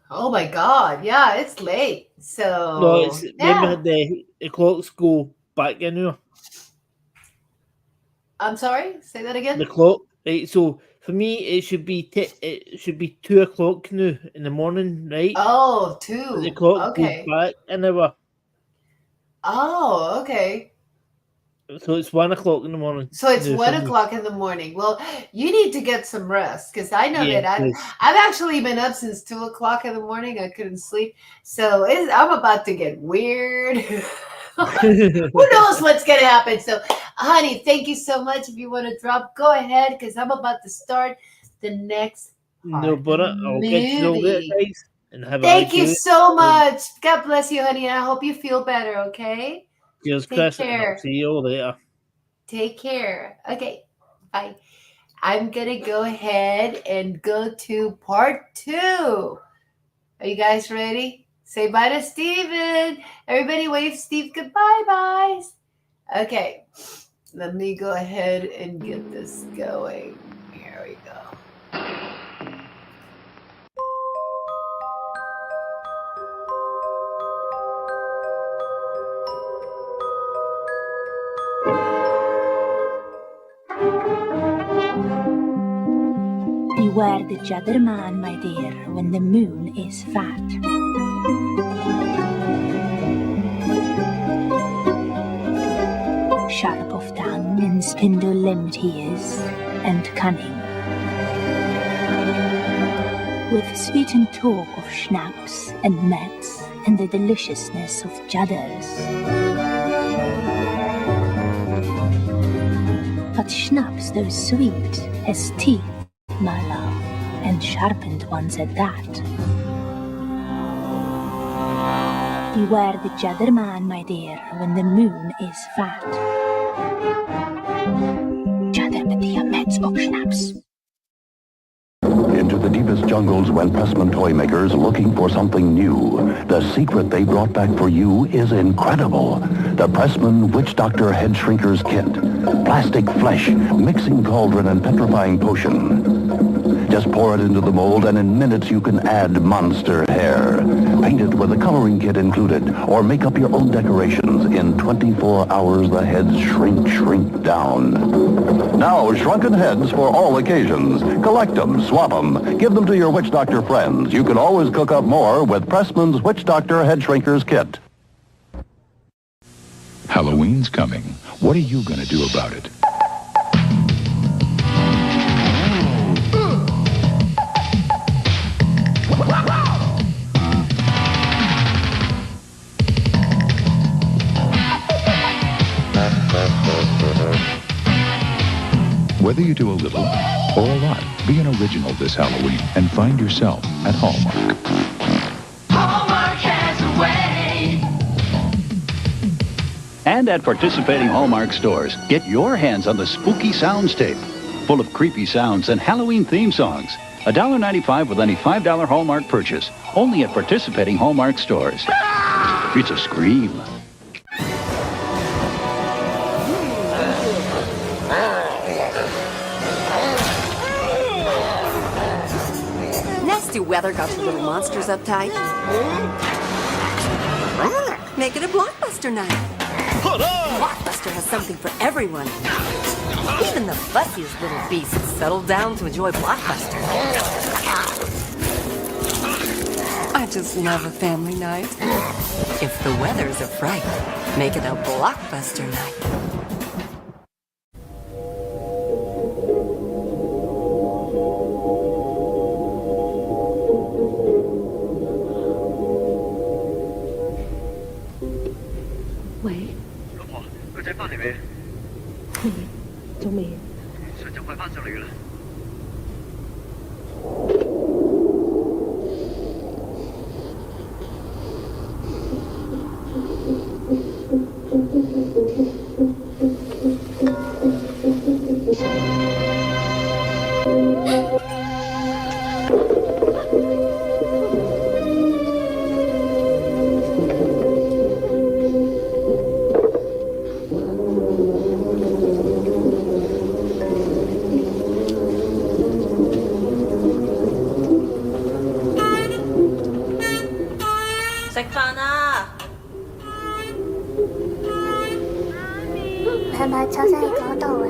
Oh my God! Yeah, it's late. So no, remember the clocks go back in now. I'm sorry. Say that again. The clock, right? So for me, it should be 2 o'clock now in the morning, right? Oh, 2. The clock goes back an hour. Oh, okay. So it's 1 o'clock in the morning. So it's 1 o'clock in the morning. Well, you need to get some rest because I know that I've actually been up since 2 o'clock in the morning. I couldn't sleep, so I'm about to get weird. Who knows what's gonna happen? So, honey, thank you so much. If you want to drop, go ahead because I'm about to start the next part. No, but I'll get you all that, guys. And have thank you so much. God bless you, honey. I hope you feel better. Okay. Cheers, Chris. I'll see you all later. Take care. Okay. Bye. I'm gonna go ahead and go to part 2. Are you guys ready? Say bye to Steven. Everybody wave Steve goodbye, byes. Okay, let me go ahead and get this going. Here we go. Beware the judder man, my dear, when the moon is fat. Sharp of tongue and spindle-limbed he is, and cunning. With sweetened talk of schnapps and mets and the deliciousness of judders. But schnapps, though sweet, has teeth, my love, and sharpened ones at that. Beware the judder man, my dear, when the moon is fat. Judder betia mets of schnapps. Into the deepest jungles went pressman toy makers looking for something new. The secret they brought back for you is incredible. The Pressman Witch Doctor Head Shrinkers Kit. Plastic flesh, mixing cauldron and petrifying potion. Just pour it into the mold, and in minutes you can add monster hair. Paint it with a coloring kit included, or make up your own decorations. In 24 hours, the heads shrink down. Now, shrunken heads for all occasions. Collect them, swap them, give them to your witch doctor friends. You can always cook up more with Pressman's Witch Doctor Head Shrinkers Kit. Halloween's coming. What are you going to do about it? Whether you do a little or a lot, be an original this Halloween and find yourself at Hallmark. Hallmark has a way. And at participating Hallmark stores, get your hands on the Spooky Sounds tape, full of creepy sounds and Halloween theme songs. $1.95 with any $5 Hallmark purchase. Only at participating Hallmark stores. It's a scream. Nasty weather got you little monsters uptight. Make it a blockbuster night. Blockbuster has something for everyone. Even the fussiest little beasts settle down to enjoy Blockbuster. I just love a family night. If the weather's a fright, make it a Blockbuster night. Wait. 老婆，個仔翻嚟未？仲未。上晝快翻上嚟㗎啦。食飯啦！係咪坐晒喺嗰度啊？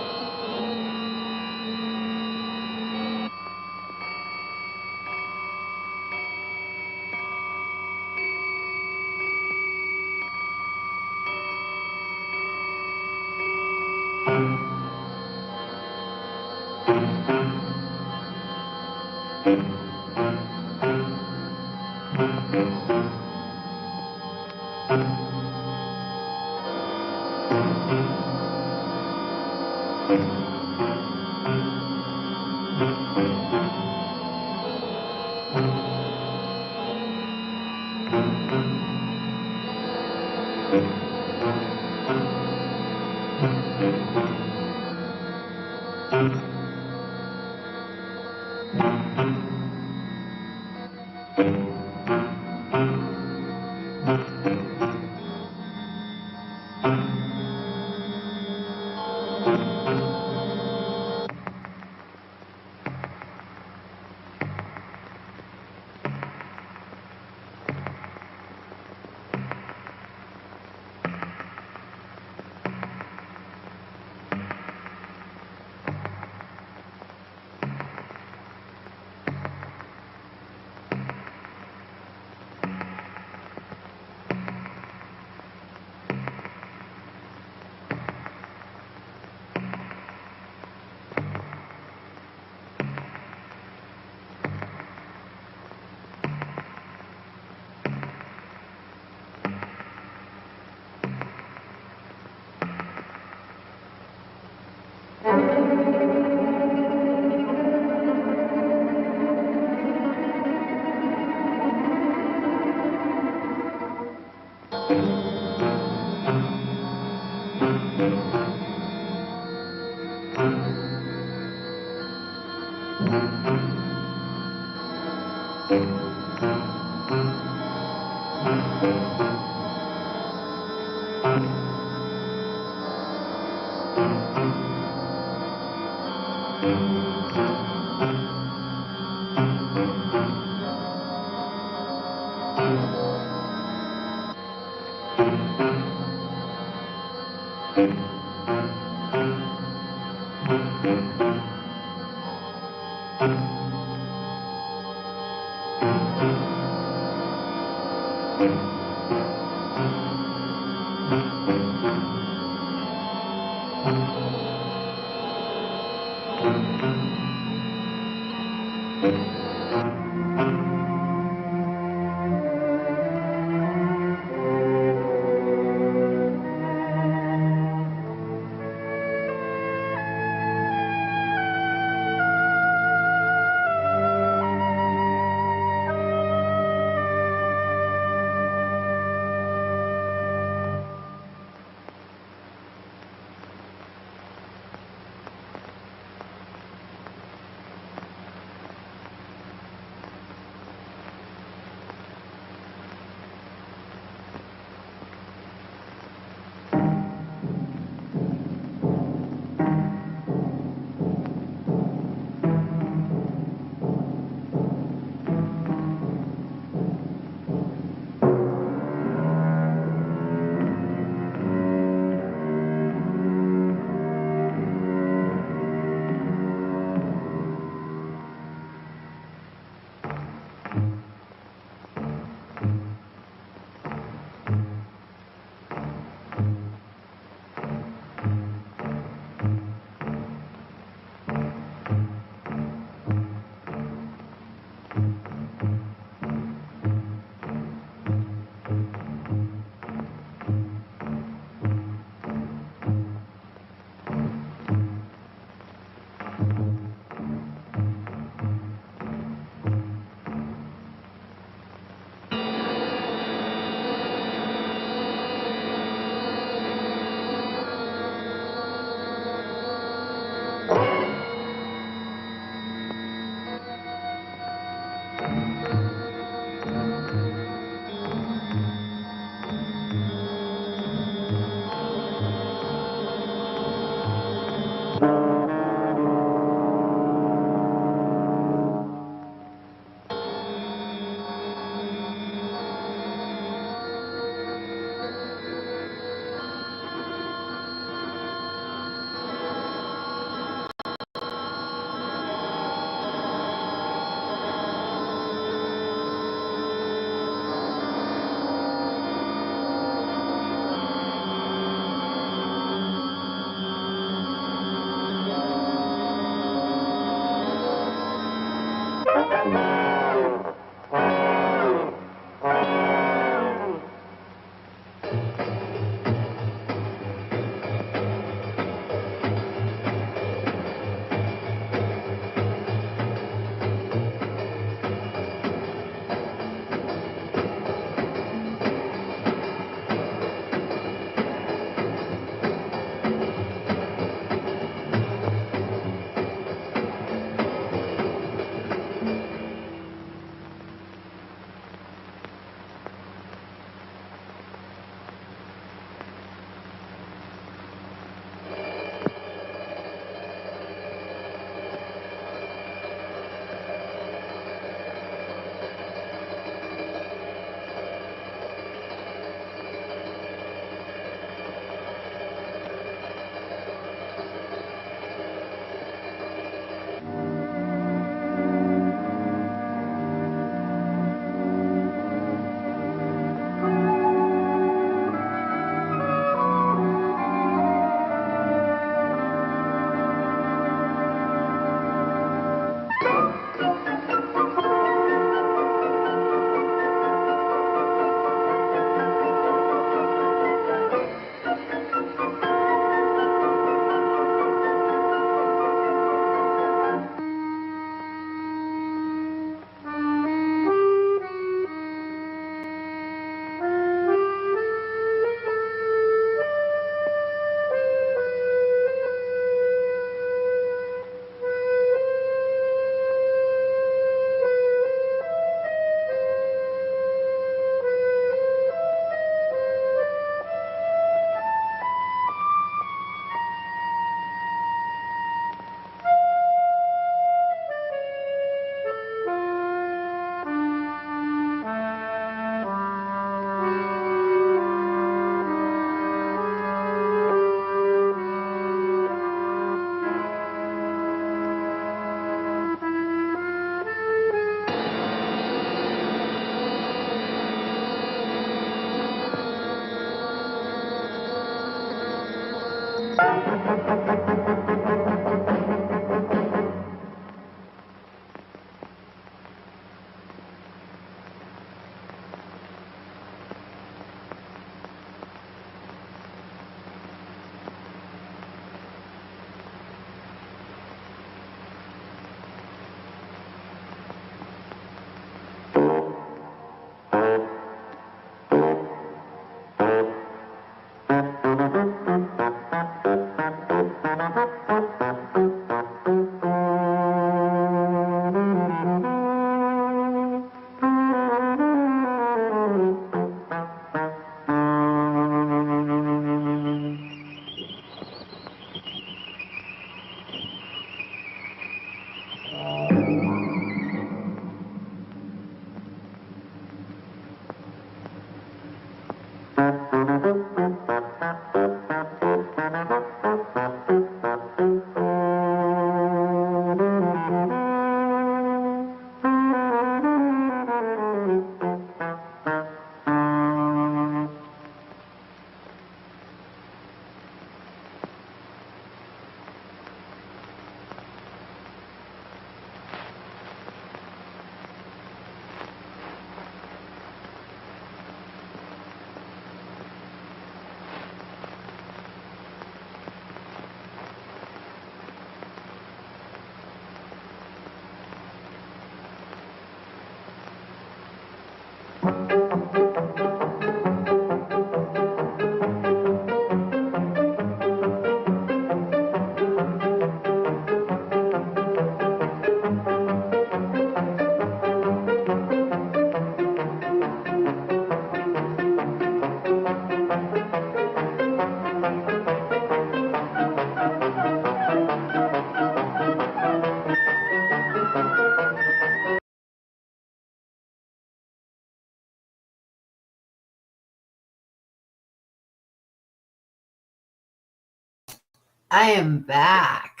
I am back.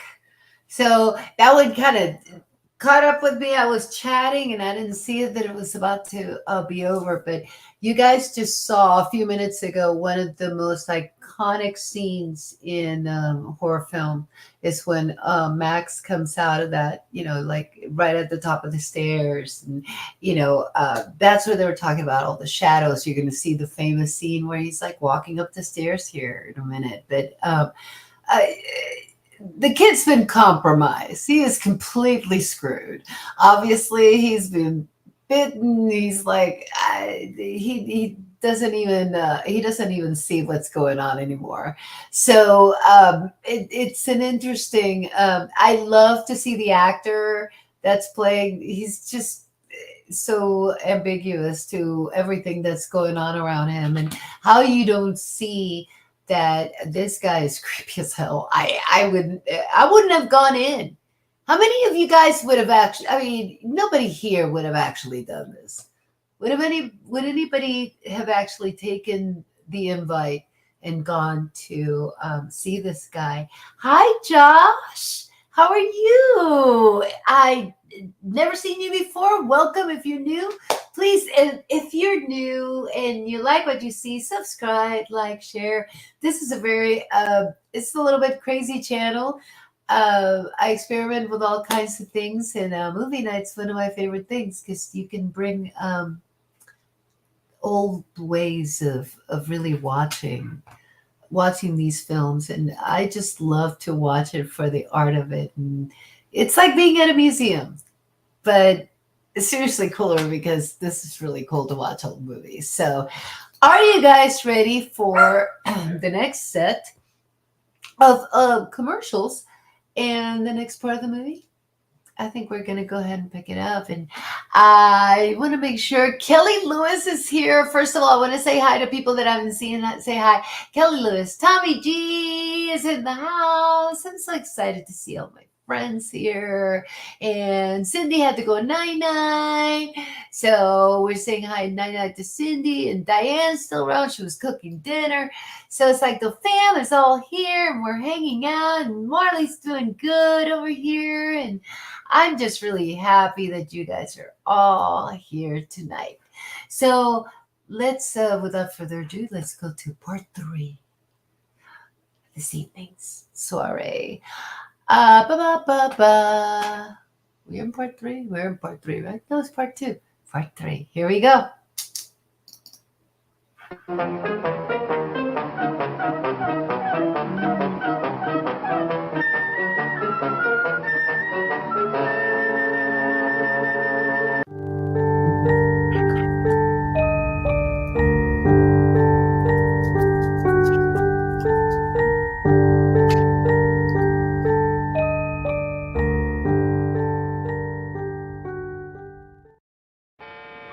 So that would kind of caught up with me. I was chatting and I didn't see it that it was about to be over. But you guys just saw a few minutes ago one of the most iconic scenes in horror film is when Max comes out of that, right at the top of the stairs. And, that's where they were talking about all the shadows. You're going to see the famous scene where he's walking up the stairs here in a minute. But the kid's been compromised. He is completely screwed. Obviously, he's been bitten. He's he doesn't even see what's going on anymore. So it's an interesting. I love to see the actor that's playing. He's just so ambiguous to everything that's going on around him, and how you don't see that this guy is creepy as hell. I wouldn't have gone in. How many of you guys would have actually, nobody here would have actually done this. Would anybody have actually taken the invite and gone to see this guy? Hi, Josh. How are you? I never seen you before. Welcome if you're new. Please, if you're new and you like what you see, subscribe, like, share. This is a very, it's a little bit crazy channel. I experiment with all kinds of things, and movie night's one of my favorite things because you can bring old ways of really watching these films, and I just love to watch it for the art of it. And it's like being at a museum, but it's seriously cooler because this is really cool to watch old movies. So are you guys ready for the next set of commercials and the next part of the movie? I think we're going to go ahead and pick it up. And I want to make sure Kelly Lewis is here. First of all, I want to say hi to people that I haven't seen. Say hi. Kelly Lewis. Tommy G is in the house. I'm so excited to see all my friends here. And Cindy had to go night-night. So we're saying hi night-night to Cindy. And Diane's still around. She was cooking dinner. So it's like the fam is all here and we're hanging out. And Marley's doing good over here. And I'm just really happy that you guys are all here tonight. So let's, without further ado, let's go to part 3 this evening's soiree. We're in part 3. We're in part 3, right? No, it's part 2. Part 3. Here we go.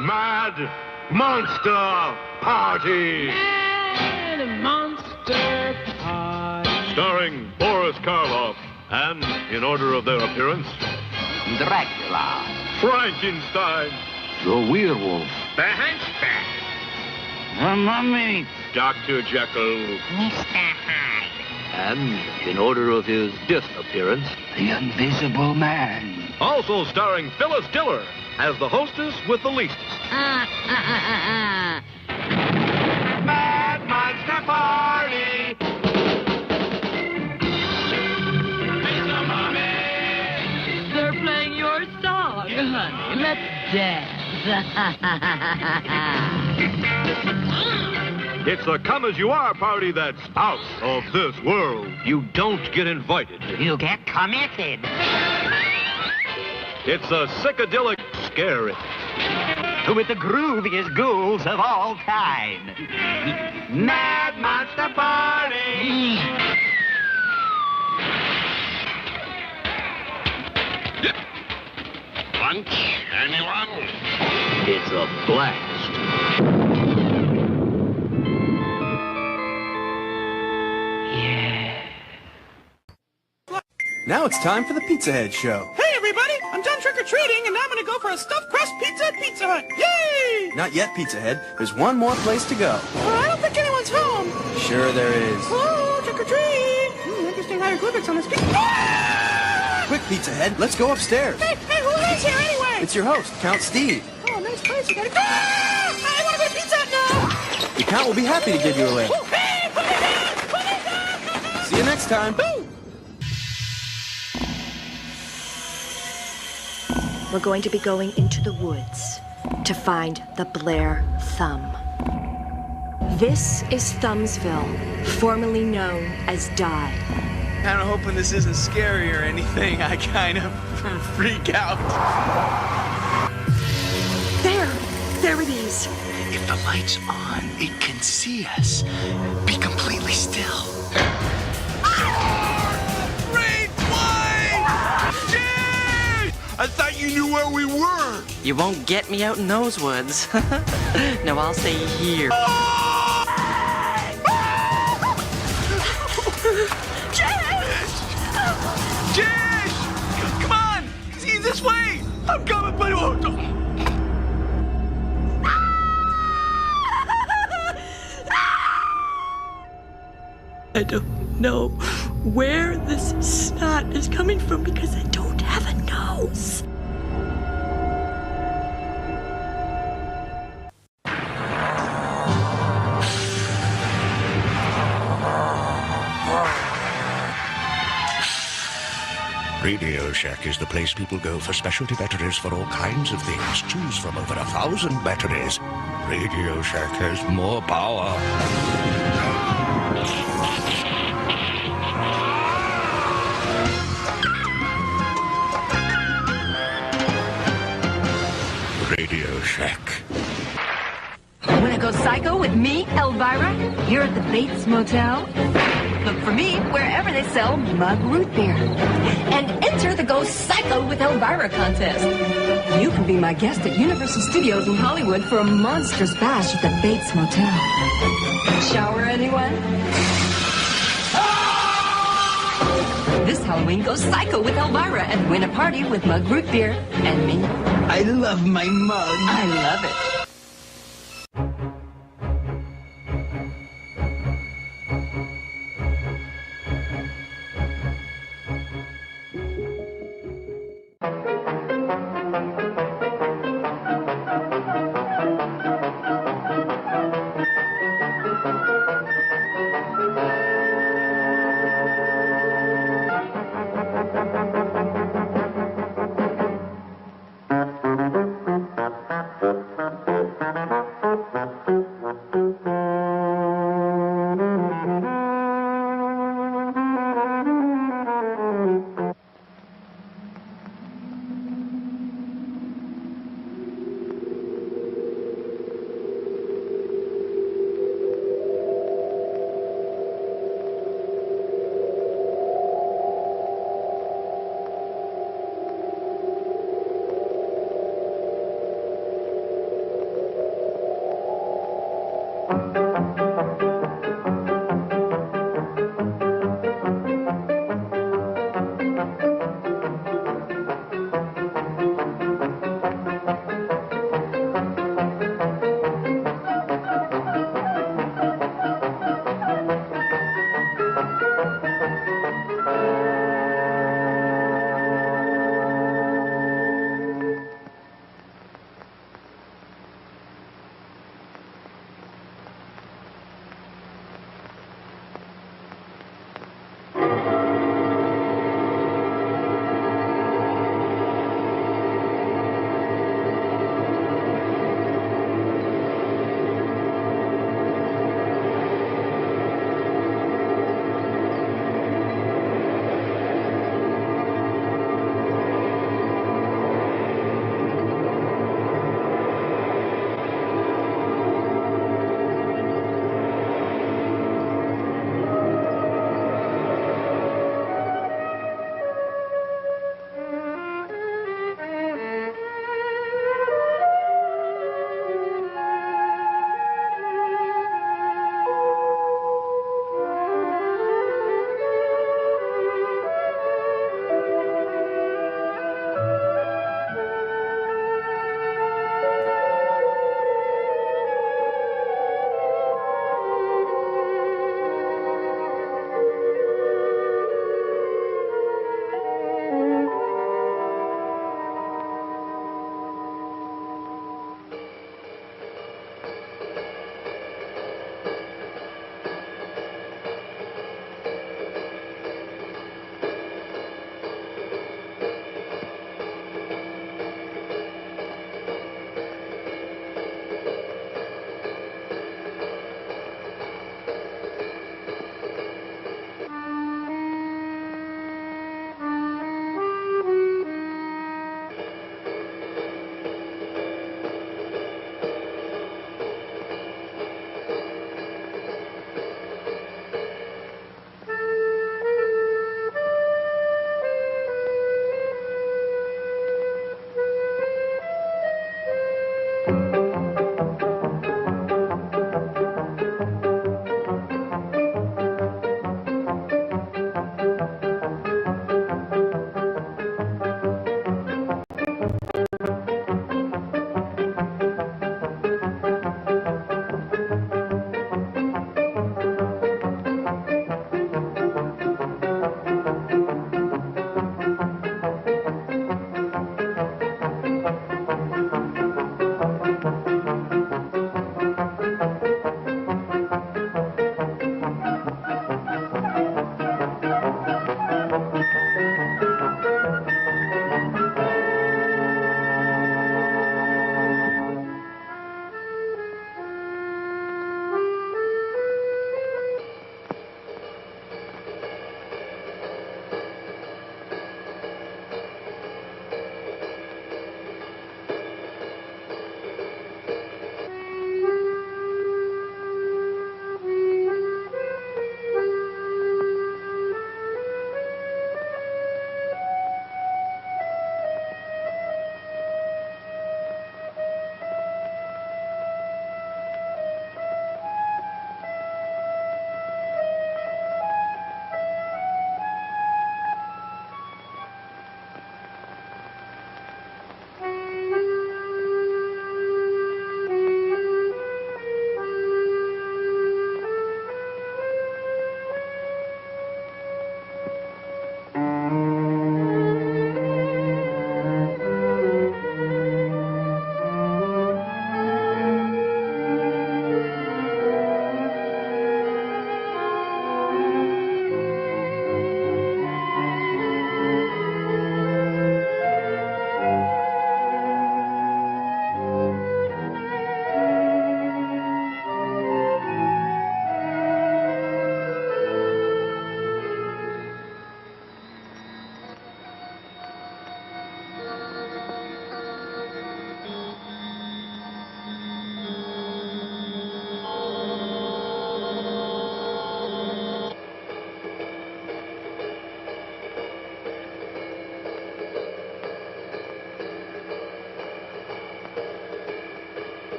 Mad Monster Party! Mad Monster Party! Starring Boris Karloff and, in order of their appearance, Dracula, Frankenstein, the werewolf, the Hunchback, the mummy, Dr. Jekyll, Mr. Hyde, and, in order of his disappearance, the Invisible Man. Also starring Phyllis Diller as the hostess with the least. Mad Monster Party! Mr. Mommy! They're playing your song, honey. Let's dance. It's a come-as-you-are party that's out of this world. You don't get invited. You get committed. It's a psychedelic scary. With the grooviest ghouls of all time. Mad Monster Party! Lunch, anyone? It's a blast. Now it's time for the Pizza Head Show. Hey, everybody! I'm done trick-or-treating, and I'm gonna go for a stuffed crust pizza at Pizza Hut. Yay! Not yet, Pizza Head. There's one more place to go. I don't think anyone's home. Sure there is. Oh, trick-or-treat! Interesting hieroglyphics on this pizza. Ah! Quick, Pizza Head, let's go upstairs. Hey, who Who's here anyway? It's your host, Count Steve. Oh, nice place. You gotta go. I want to go to Pizza Hut now. The Count will be happy to give you a lift. Oh, hey, put me down. Put me down. See you next time. We're going to be going into the woods to find the Blair Thumb. This is Thumbsville, formerly known as Dye. Kind of hoping this isn't scary or anything. I kind of freak out. There it is. If the light's on, it can see us. Be completely still. Great play! Jay! I thought you knew where we were. You won't get me out in those woods. No, I'll stay here. Jay! Come on! See this way! I'm coming, but I don't know where this snot is coming from because I don't have a nose. Radio Shack is the place people go for specialty batteries for all kinds of things. Choose from over 1,000 batteries. Radio Shack has more power. Radio Shack. Wanna go psycho with me, Elvira? Here at the Bates Motel? Look for me wherever they sell mug root beer. And enter the Go Psycho with Elvira contest. You can be my guest at Universal Studios in Hollywood for a monstrous bash at the Bates Motel. Shower anyone? This Halloween, go psycho with Elvira and win a party with mug root beer and me. I love my mug. I love it.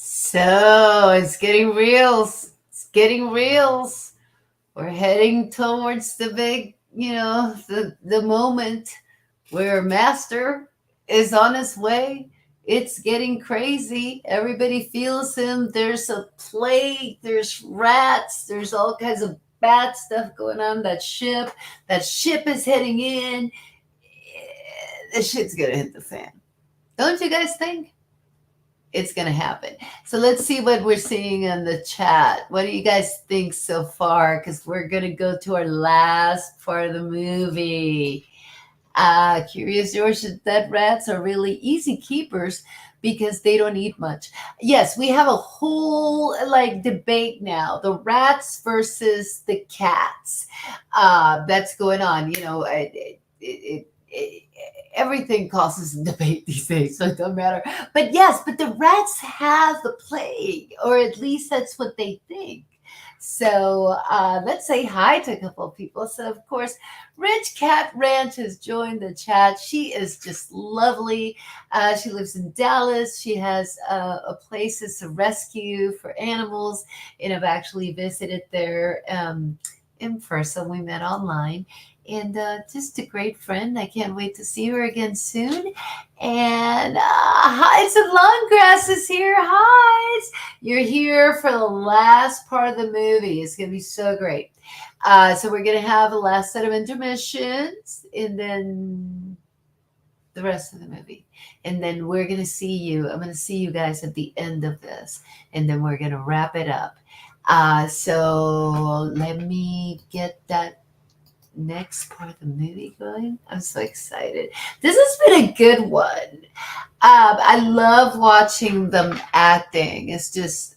So it's getting real. It's getting real. We're heading towards the big, the moment where Master is on his way. It's getting crazy. Everybody feels him. There's a plague. There's rats. There's all kinds of bad stuff going on. That ship is heading in. The shit's gonna hit the fan. Don't you guys think? It's going to happen. So let's see what we're seeing in the chat. What do you guys think so far? Because we're going to go to our last part of the movie. Curious George, that rats are really easy keepers because they don't eat much. Yes, we have a whole debate now. The rats versus the cats. That's going on. Everything causes a debate these days, so it doesn't matter. But the rats have the plague, or at least that's what they think. So let's say hi to a couple of people. So, of course, Rich Cat Ranch has joined the chat. She is just lovely. She lives in Dallas. She has a place as a rescue for animals, and I've actually visited there in person. We met online. And just a great friend. I can't wait to see her again soon. And Hides and Longgrass is here. Hides, you're here for the last part of the movie. It's going to be so great. So we're going to have the last set of intermissions and then the rest of the movie. And then we're going to see you. I'm going to see you guys at the end of this. And then we're going to wrap it up. So let me get that next part of the movie going. I'm so excited. This has been a good one. I love watching them acting. It's just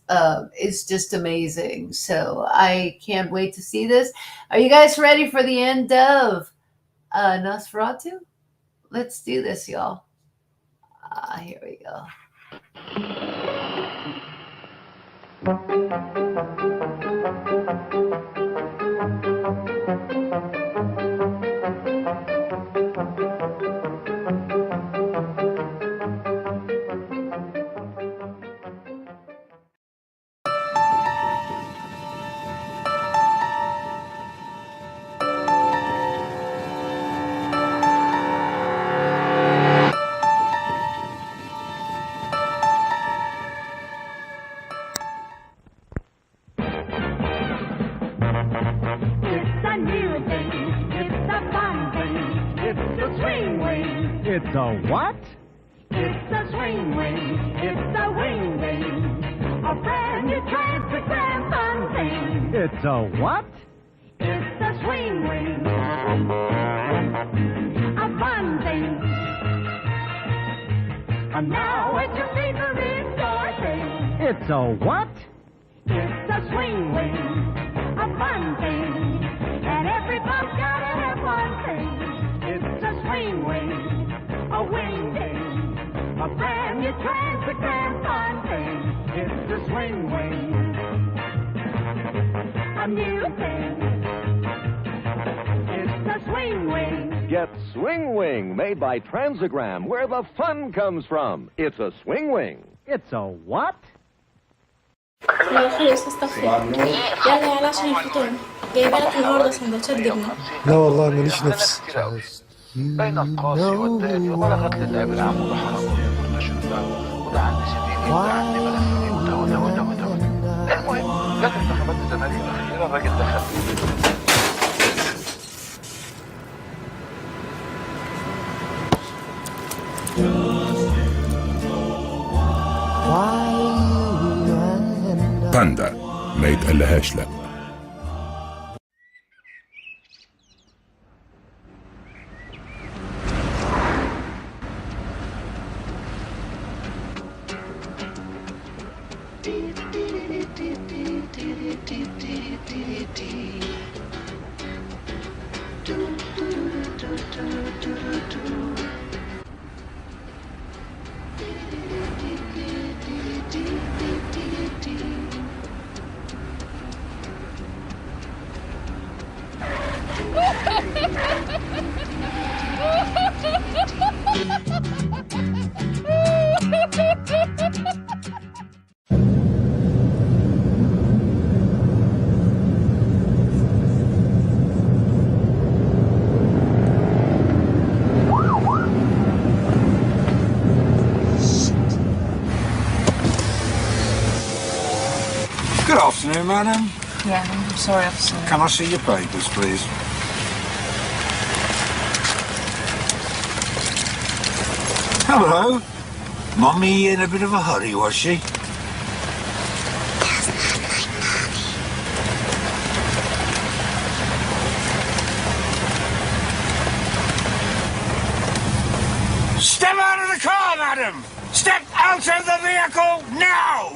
amazing. So I can't wait to see this. Are you guys ready for the end of Nosferatu? Let's do this, y'all. Here we go. It's a what? It's a swing wing. It's a wing wing. A brand new transparent fun thing. It's a what? It's a swing wing. A fun thing. And now it's your favorite store thing. It's a what? It's a swing wing. A fun thing. And everybody's gotta have one thing. It's a swing wing. A wing ding, a brand new transparent fun thing. It's the swing wing, a new thing. It's the swing wing. Get Swing Wing, made by Transagram, where the fun comes from. It's a swing wing. It's a what? لو خلص استغفر يلا يلا عشان الفطور جايبه لك النهارده سندوتشات جبنه لا والله ماليش نفس بين القاسي والداني وبلغت للعب العام وحرام ونشدها وده عندي سنين وده عندي ملفي وده المهم جت انتخابات الزمالك الاخيره الراجل دخل Why واكاندا ما يتقلهاش لا. Good afternoon, madam. Yeah, I'm sorry, officer. Can I see your papers, please? Hello. Mummy in a bit of a hurry, was she? Step out of the car, madam! Step out of the vehicle now!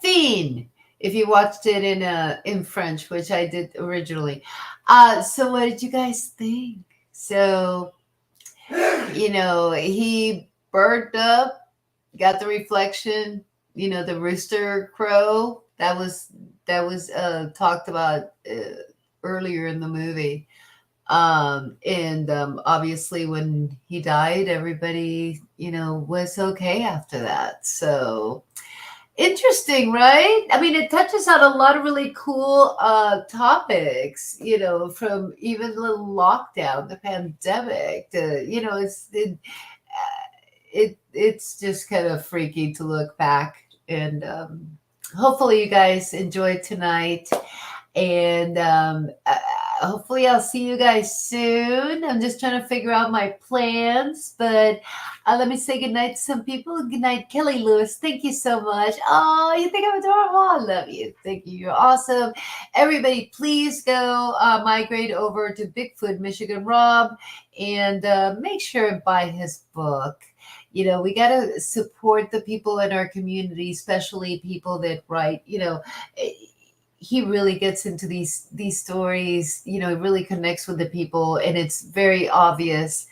Fiend. If you watched it in French, which I did originally. So what did you guys think? So, he burned up, got the reflection, the rooster crow that was talked about earlier in the movie. And obviously when he died, everybody, was okay after that. So interesting, right? I mean, it touches on a lot of really cool topics, from even the lockdown, the pandemic, to, it's just kind of freaky to look back. And hopefully you guys enjoyed tonight. And hopefully I'll see you guys soon. I'm just trying to figure out my plans, but let me say goodnight to some people. Good night, Kelly Lewis. Thank you so much. Oh, you think I'm adorable? I love you. Thank you. You're awesome. Everybody, please go migrate over to Bigfoot, Michigan Rob, and make sure and buy his book. We got to support the people in our community, especially people that write, he really gets into these stories, he really connects with the people, and it's very obvious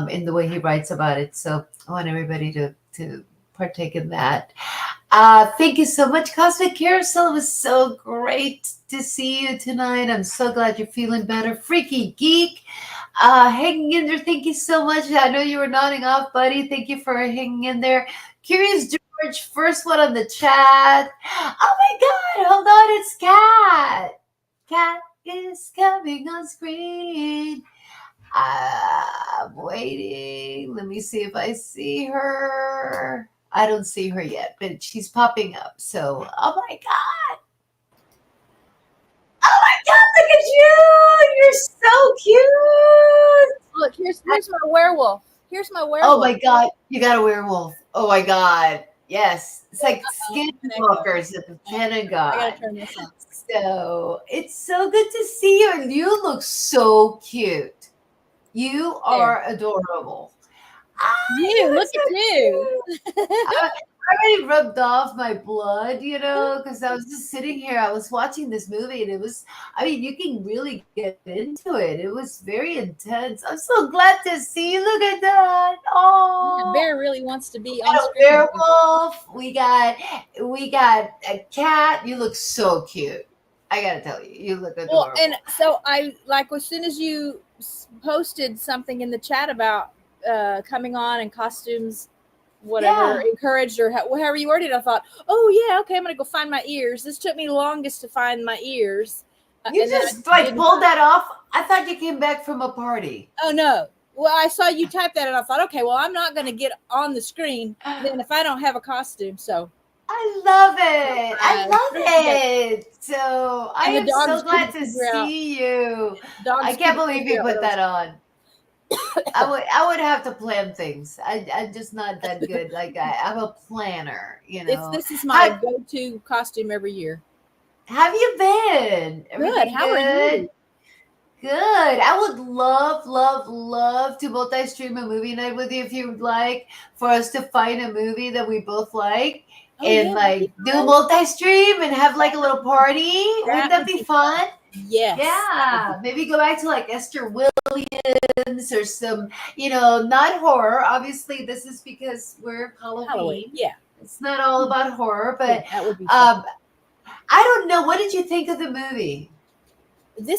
in the way he writes about it. So I want everybody to partake in that. Thank you so much, Cosmic Carousel. It was so great to see you tonight. I'm so glad you're feeling better. Freaky Geek, hanging in there. Thank you so much. I know you were nodding off, buddy. Thank you for hanging in there. Curious George, first one on the chat. Oh my God, hold on, it's Kat. Kat is coming on screen. I'm waiting. Let me see if I see her. I don't see her yet, but she's popping up. So, oh my God. Oh my God, look at you. You're so cute. Look, here's my werewolf. Here's my werewolf. Oh my God, you got a werewolf. Oh my God. Yes. It's like skinwalkers at the Pentagon. I gotta turn this on. So it's so good to see you. And you look so cute. You are adorable. Look at you. I already rubbed off my blood, because I was just sitting here. I was watching this movie, and it was, you can really get into it. It was very intense. I'm so glad to see you. Look at that. Oh, Bear really wants to be on screen. Werewolf. We got a cat. You look so cute. I gotta tell you, you look adorable. Well, and so as soon as you posted something in the chat about coming on and costumes, whatever, encouraged, or however you worded it, I thought, oh yeah, okay, I'm gonna go find my ears. This took me longest to find my ears. You just pulled that off? I thought you came back from a party. Oh no. Well, I saw you type that and I thought, okay, well, I'm not gonna get on the screen then if I don't have a costume. So I love it. I love it. So I am so glad to see you. I can't believe you put that on. I would have to plan things. I'm just not that good. Like I'm a planner, This is my go-to costume every year. Have you been? Good. How are you? Good. I would love to multi-stream a movie night with you if you would like, for us to find a movie that we both like. And do a multi-stream and have like a little party. Wouldn't that be fun? Yes. Yeah. Maybe go back to like Esther Williams or some, not horror. Obviously, this is because we're Halloween. Yeah. It's not all about horror, but that would be fun. I don't know. What did you think of the movie?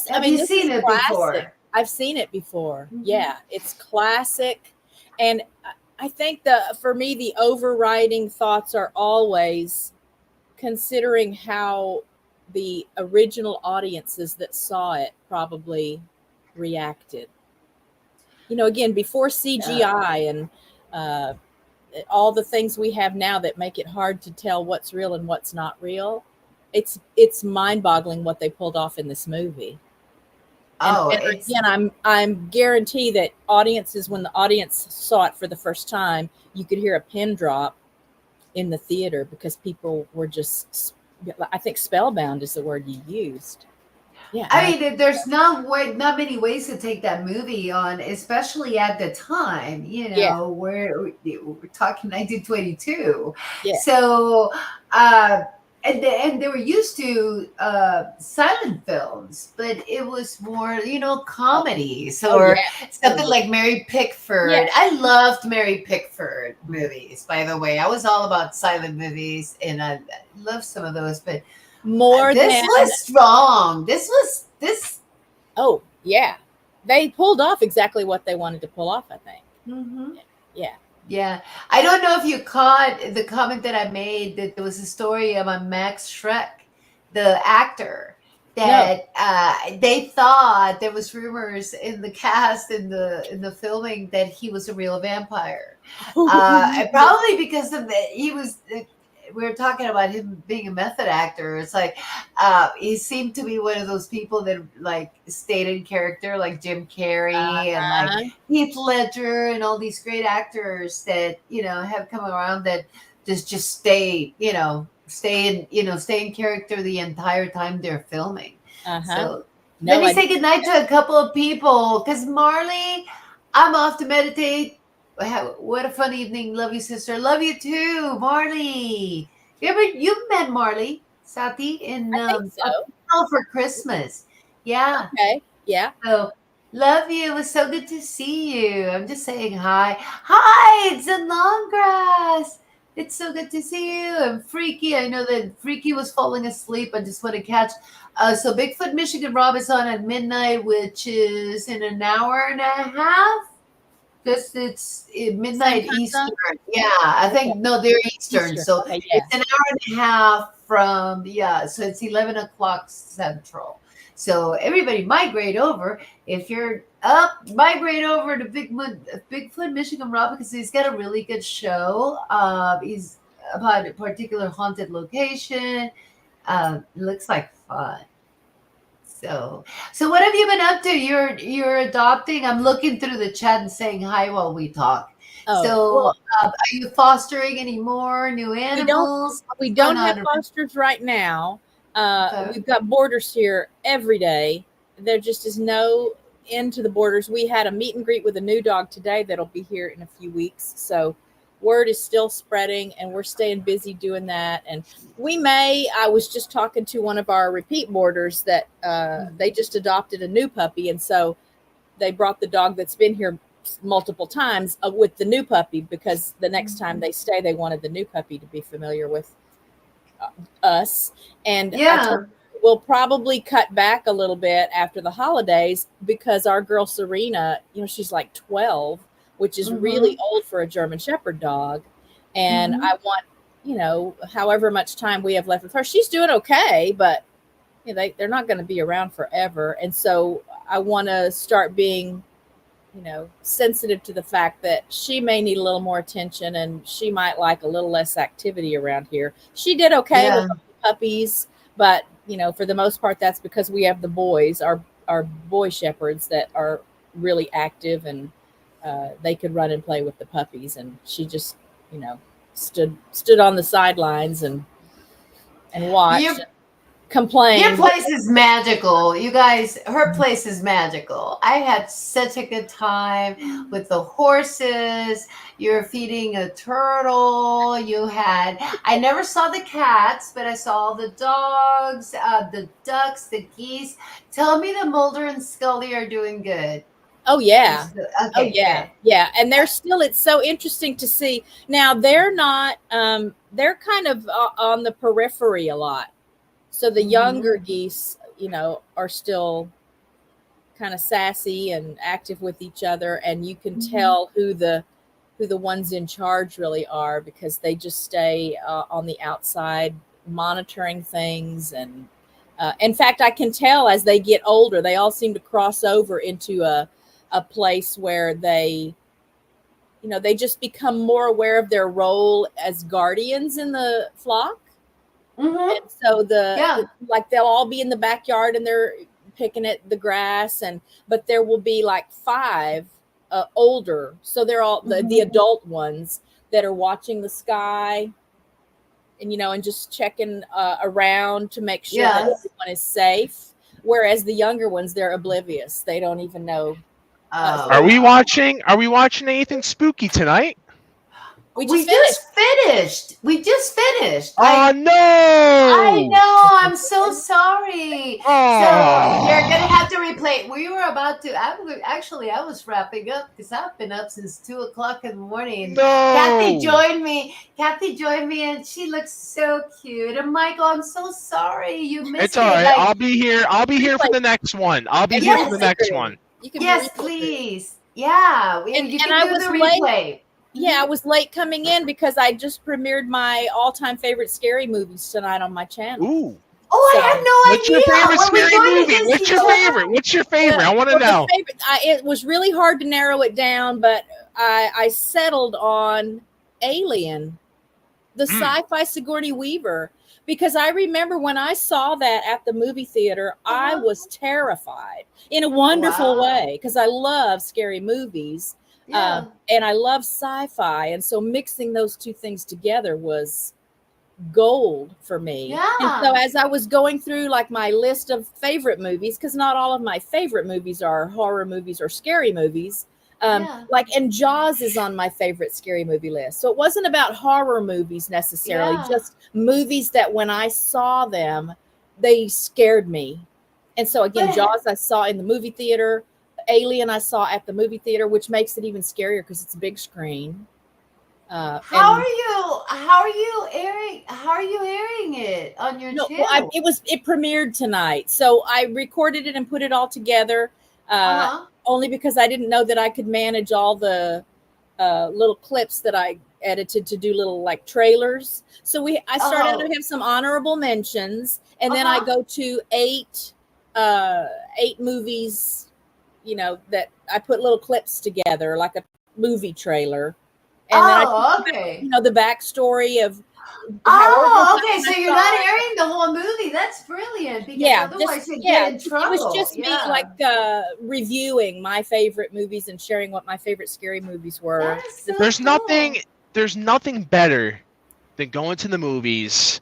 Have you seen it before? I've seen it before. Mm-hmm. Yeah, it's classic, and I think for me, the overriding thoughts are always considering how the original audiences that saw it probably reacted. Again, before CGI and all the things we have now that make it hard to tell what's real and what's not real, it's mind-boggling what they pulled off in this movie. And again, I'm guarantee that audiences, when the audience saw it for the first time, you could hear a pin drop in the theater because people were just, I think spellbound is the word you used. Yeah. I mean, there's not many ways to take that movie on, especially at the time. Yeah. We're talking 1922. Yeah. So, and they were used to silent films, but it was more, comedies or something like Mary Pickford. Yeah. I loved Mary Pickford movies, by the way. I was all about silent movies, and I love some of those, but this was strong. This. Oh yeah, they pulled off exactly what they wanted to pull off. I think. Mm-hmm. Yeah. I don't know if you caught the comment that I made that there was a story about Max Schreck, the actor, that they thought there was rumors in the cast in the filming that he was a real vampire. And probably because of we were talking about him being a method actor. It's like he seemed to be one of those people that like stayed in character, like Jim Carrey and like Heath Ledger and all these great actors that have come around that just stay in character the entire time they're filming. So let me say goodnight to a couple of people, because Marley, I'm off to meditate. What a fun evening. Love you, sister. Love you too, Marley. You've met Marley Sati in for Christmas. Yeah. Okay. Yeah. So love you. It was so good to see you. I'm just saying hi. Hi, it's in Longgrass. It's so good to see you. And Freaky, I know that Freaky was falling asleep. I just want to catch. So Bigfoot, Michigan Rob is on at midnight, which is in an hour and a half. Because it's midnight Eastern. Yeah, I think, no, they're Eastern. So it's an hour and a half from, so it's 11 o'clock Central. So everybody migrate over. If you're up, migrate over to Bigfoot, Michigan Rob, because he's got a really good show. He's about a particular haunted location. Looks like fun. So what have you been up to? You're adopting. I'm looking through the chat and saying hi while we talk. Are you fostering any more new animals? We don't have fosters right now. We've got boarders here every day. There just is no end to the boarders. We had a meet and greet with a new dog today that'll be here in a few weeks. So word is still spreading, and we're staying busy doing that. And I was just talking to one of our repeat boarders that they just adopted a new puppy. And so they brought the dog that's been here multiple times with the new puppy, because the next time they stay, they wanted the new puppy to be familiar with us. And we'll probably cut back a little bit after the holidays, because our girl Serena, she's like 12, which is really old for a German Shepherd dog. And I want, however much time we have left with her, she's doing okay, but they're not going to be around forever. And so I want to start being, sensitive to the fact that she may need a little more attention, and she might like a little less activity around here. She did okay with the puppies, but, for the most part, that's because we have the boys, our boy shepherds that are really active, and they could run and play with the puppies, and she just, stood on the sidelines and watched, complained. Your place is magical, you guys. Her place is magical. I had such a good time with the horses. You're feeding a turtle. I never saw the cats, but I saw the dogs, the ducks, the geese. Tell me the Mulder and Scully are doing good. Oh yeah. Okay, oh yeah. Good. Yeah. And they're still, it's so interesting to see. Now they're not, they're kind of on the periphery a lot. So the younger geese, are still kind of sassy and active with each other. And you can tell who the ones in charge really are, because they just stay on the outside monitoring things. And in fact, I can tell as they get older, they all seem to cross over into a place where they just become more aware of their role as guardians in the flock. And so they'll all be in the backyard and they're picking at the grass, but there will be like 5 older. So they're all the adult ones that are watching the sky and, and just checking around to make sure that everyone is safe. Whereas the younger ones, they're oblivious. They don't even know. Are we watching anything spooky tonight? We just finished. We just finished. Oh no! I know. I'm so sorry. So you're gonna have to replay. We were about to. I was wrapping up because I've been up since 2:00 in the morning. No. Kathy joined me, and she looks so cute. And Michael, I'm so sorry you missed it. It's all right. I'll be here. I'll be here for the next one. Yes, please. Yeah, you can do the replay. Late. Yeah, I was late coming in because I just premiered my all-time favorite scary movies tonight on my channel. Ooh. Oh, I have no idea. What's your favorite scary movie? What's your favorite? I want to know. It was really hard to narrow it down, but I settled on Alien, the sci-fi Sigourney Weaver, because I remember when I saw that at the movie theater, I was terrified in a wonderful way because I love scary movies. Yeah. And I love sci-fi, and so mixing those two things together was gold for me. Yeah. And so as I was going through like my list of favorite movies, because not all of my favorite movies are horror movies or scary movies, and Jaws is on my favorite scary movie list. So it wasn't about horror movies necessarily, just movies that when I saw them, they scared me. And so again, Jaws I saw in the movie theater. Alien I saw at the movie theater, which makes it even scarier because it's a big screen. How are you airing it on your channel? Well, it premiered tonight, so I recorded it and put it all together. Only because I didn't know that I could manage all the little clips that I edited to do little like trailers. So I started to have some honorable mentions, and then I go to eight movies. That I put little clips together like a movie trailer. And then I the backstory of. Okay. So you're not airing the whole movie. That's brilliant. Because otherwise you get in trouble. It was just me like reviewing my favorite movies and sharing what my favorite scary movies were. There's nothing better than going to the movies,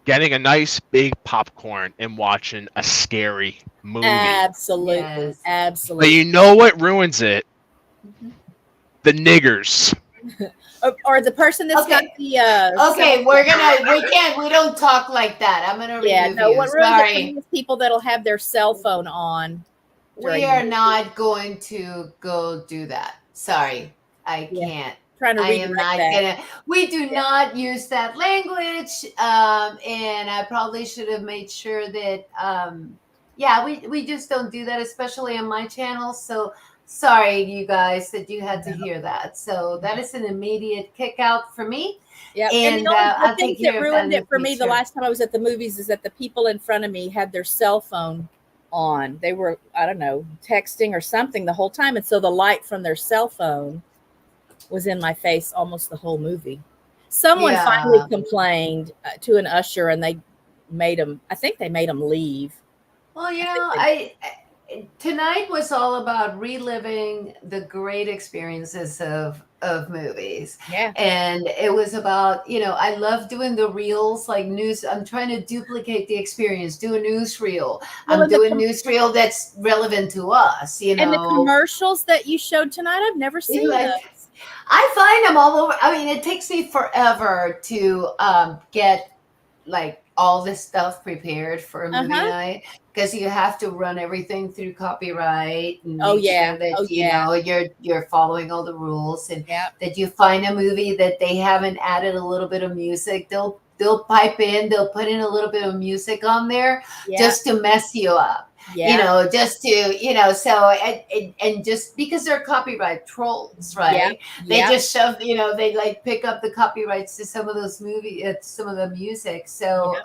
getting a nice big popcorn and watching a scary movie. Absolutely. But you know what ruins it? The niggers. or the person that's got the we don't talk like that. I'm gonna what ruins it? People that'll have their cell phone on. We are not going to go do that. Sorry, I can't. We do not use that language, and I probably should have made sure that we just don't do that, especially on my channel. So sorry, you guys, that you had to hear that. So that is an immediate kick out for me. Yeah, and the thing that ruined it for me the last time I was at the movies is that the people in front of me had their cell phone on. They were, I don't know, texting or something the whole time, and so the light from their cell phone was in my face almost the whole movie. Someone finally complained to an usher, and they made him. I think they made him leave. Well, tonight was all about reliving the great experiences of movies. Yeah. And it was about, I love doing the reels, like news. I'm trying to duplicate the experience, do a newsreel. I'm doing newsreel that's relevant to us, And the commercials that you showed tonight, I've never seen those. I find them all over. I mean, it takes me forever to get like all this stuff prepared for a movie night, because you have to run everything through copyright and make sure that you're following all the rules, and that you find a movie that they haven't added a little bit of music. They'll pipe in, they'll put in a little bit of music on there just to mess you up. Just to, so, and just because they're copyright trolls, right? They just shove, they like pick up the copyrights to some of those movies, some of the music. So,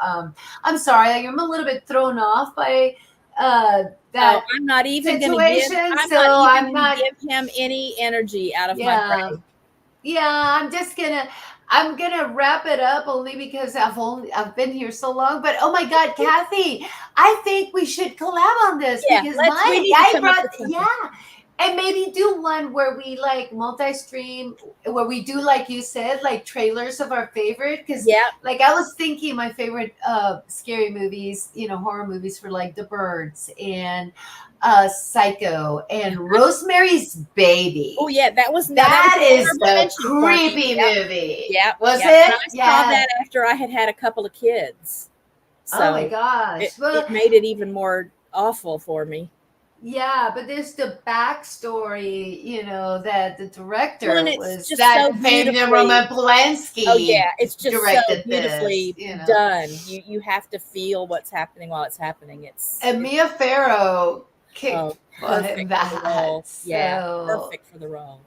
I'm sorry, I'm a little bit thrown off by that I'm not even situation. I'm not give him any energy out of my brain. Yeah, I'm gonna wrap it up only because I've been here so long. But oh my God, Kathy, I think we should collab on this because And maybe do one where we like multi-stream, where we do, like you said, like trailers of our favorite. Because like I was thinking my favorite scary movies, horror movies for like The Birds and Psycho and Rosemary's Baby. Oh yeah, that was that that was is the creepy movie. Yeah, Was it? And I saw that after I had a couple of kids. So oh my gosh! It made it even more awful for me. Yeah, but there's the backstory, that the director was just that so famed Roman Polanski. Oh yeah, it's just directed so beautifully this, done. You have to feel what's happening while it's happening. And Mia Farrow kicked perfect that. for the role. Yeah, So- perfect for the role.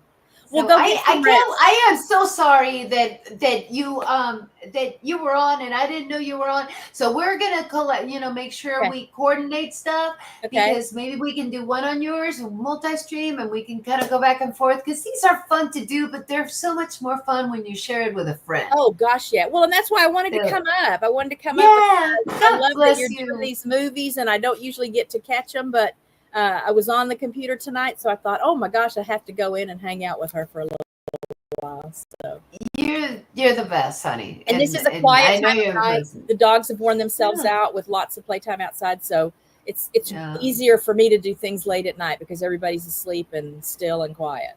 So Well, go I, get I some can't. rest. I am so sorry that you were on and I didn't know you were on. So we're gonna collect. Make sure we coordinate stuff because maybe we can do one on yours, multi-stream, and we can kind of go back and forth because these are fun to do, but they're so much more fun when you share it with a friend. Oh gosh, yeah. Well, and that's why I wanted to Yeah. come up. I wanted to come up. Yeah, Because God I love bless that you're you. doing these movies, and I don't usually get to catch them, but. I was on the computer tonight, so I thought, oh my gosh, I have to go in and hang out with her for a little while. So You're the best, honey. and this is a I quiet know time you're of a night. person. The dogs have worn themselves out with lots of playtime outside, so it's easier for me to do things late at night because everybody's asleep and still and quiet.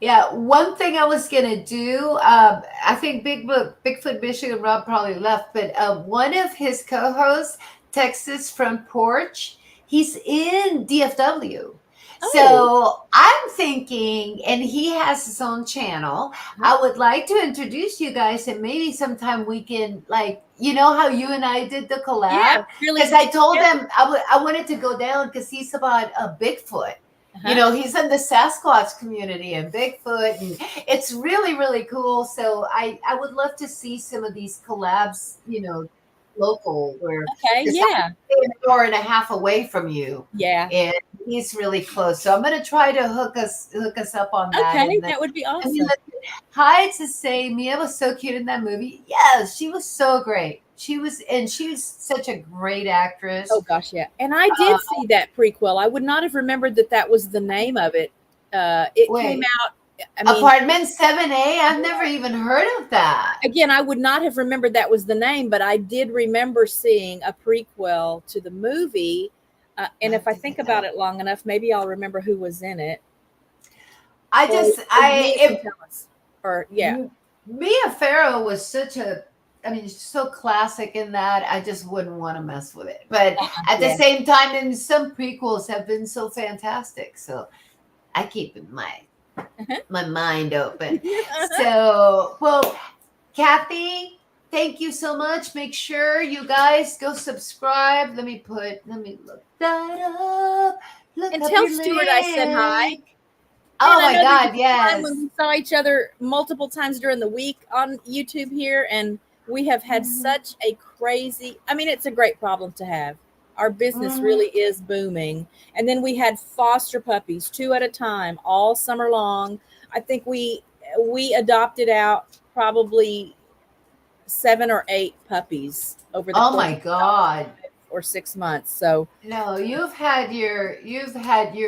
Yeah, one thing I was gonna do, I think Bigfoot Michigan Rob probably left, but one of his co-hosts, Texas Front Porch, he's in DFW. So I'm thinking, and he has his own channel. I would like to introduce you guys, and maybe sometime we can, like, how you and I did the collab. Yeah, really. Because I told him I wanted to go down because he's about a Bigfoot. He's in the Sasquatch community and Bigfoot, and it's really, really cool. So I would love to see some of these collabs, local, where I'm an hour and a half away from you. Yeah. And he's really close. So I'm gonna try to hook us up on that. Okay, And then- that would be awesome. Hi to say Mia was so cute in that movie. Yes, she was so great. She was such a great actress. Oh gosh, yeah. And I did see that prequel. I would not have remembered that was the name of it. It came out. Apartment 7A. I've never even heard of that. Again, I would not have remembered that was the name, but I did remember seeing a prequel to the movie. And if I think about it long enough, maybe I'll remember who was in it. Mia Farrow was so classic in that. I just wouldn't want to mess with it. But at the same time, and some prequels have been so fantastic. So I keep my mind open. So, well, Kathy, thank you so much. Make sure you guys go subscribe. Let me look that up. And tell Stuart I said hi. Oh And I my know there God, was a time yes. when we saw each other multiple times during the week on YouTube here, and we have had such a crazy, it's a great problem to have. Our business really is booming. And then we had foster puppies, 2 at a time, all summer long. I think we adopted out probably 7 or 8 puppies over the Oh my God. or 6 months. So No, you've had your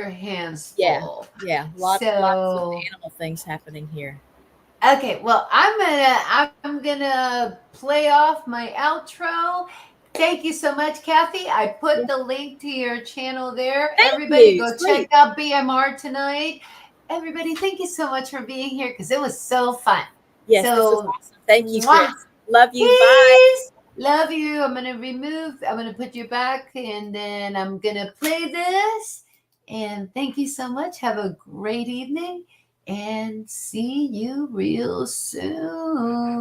hands full. yeah, lots of animal things happening here. Okay, well, I'm gonna play off my outro. Thank you so much, Kathy. I put the link to your channel there. Everybody go check out BMR tonight. Everybody, thank you so much for being here because it was so fun. Yes, so, this was awesome. Thank you, mwah. Chris. Love you. Peace. Bye. Love you. I'm gonna put you back, and then I'm gonna play this. And thank you so much. Have a great evening, and see you real soon.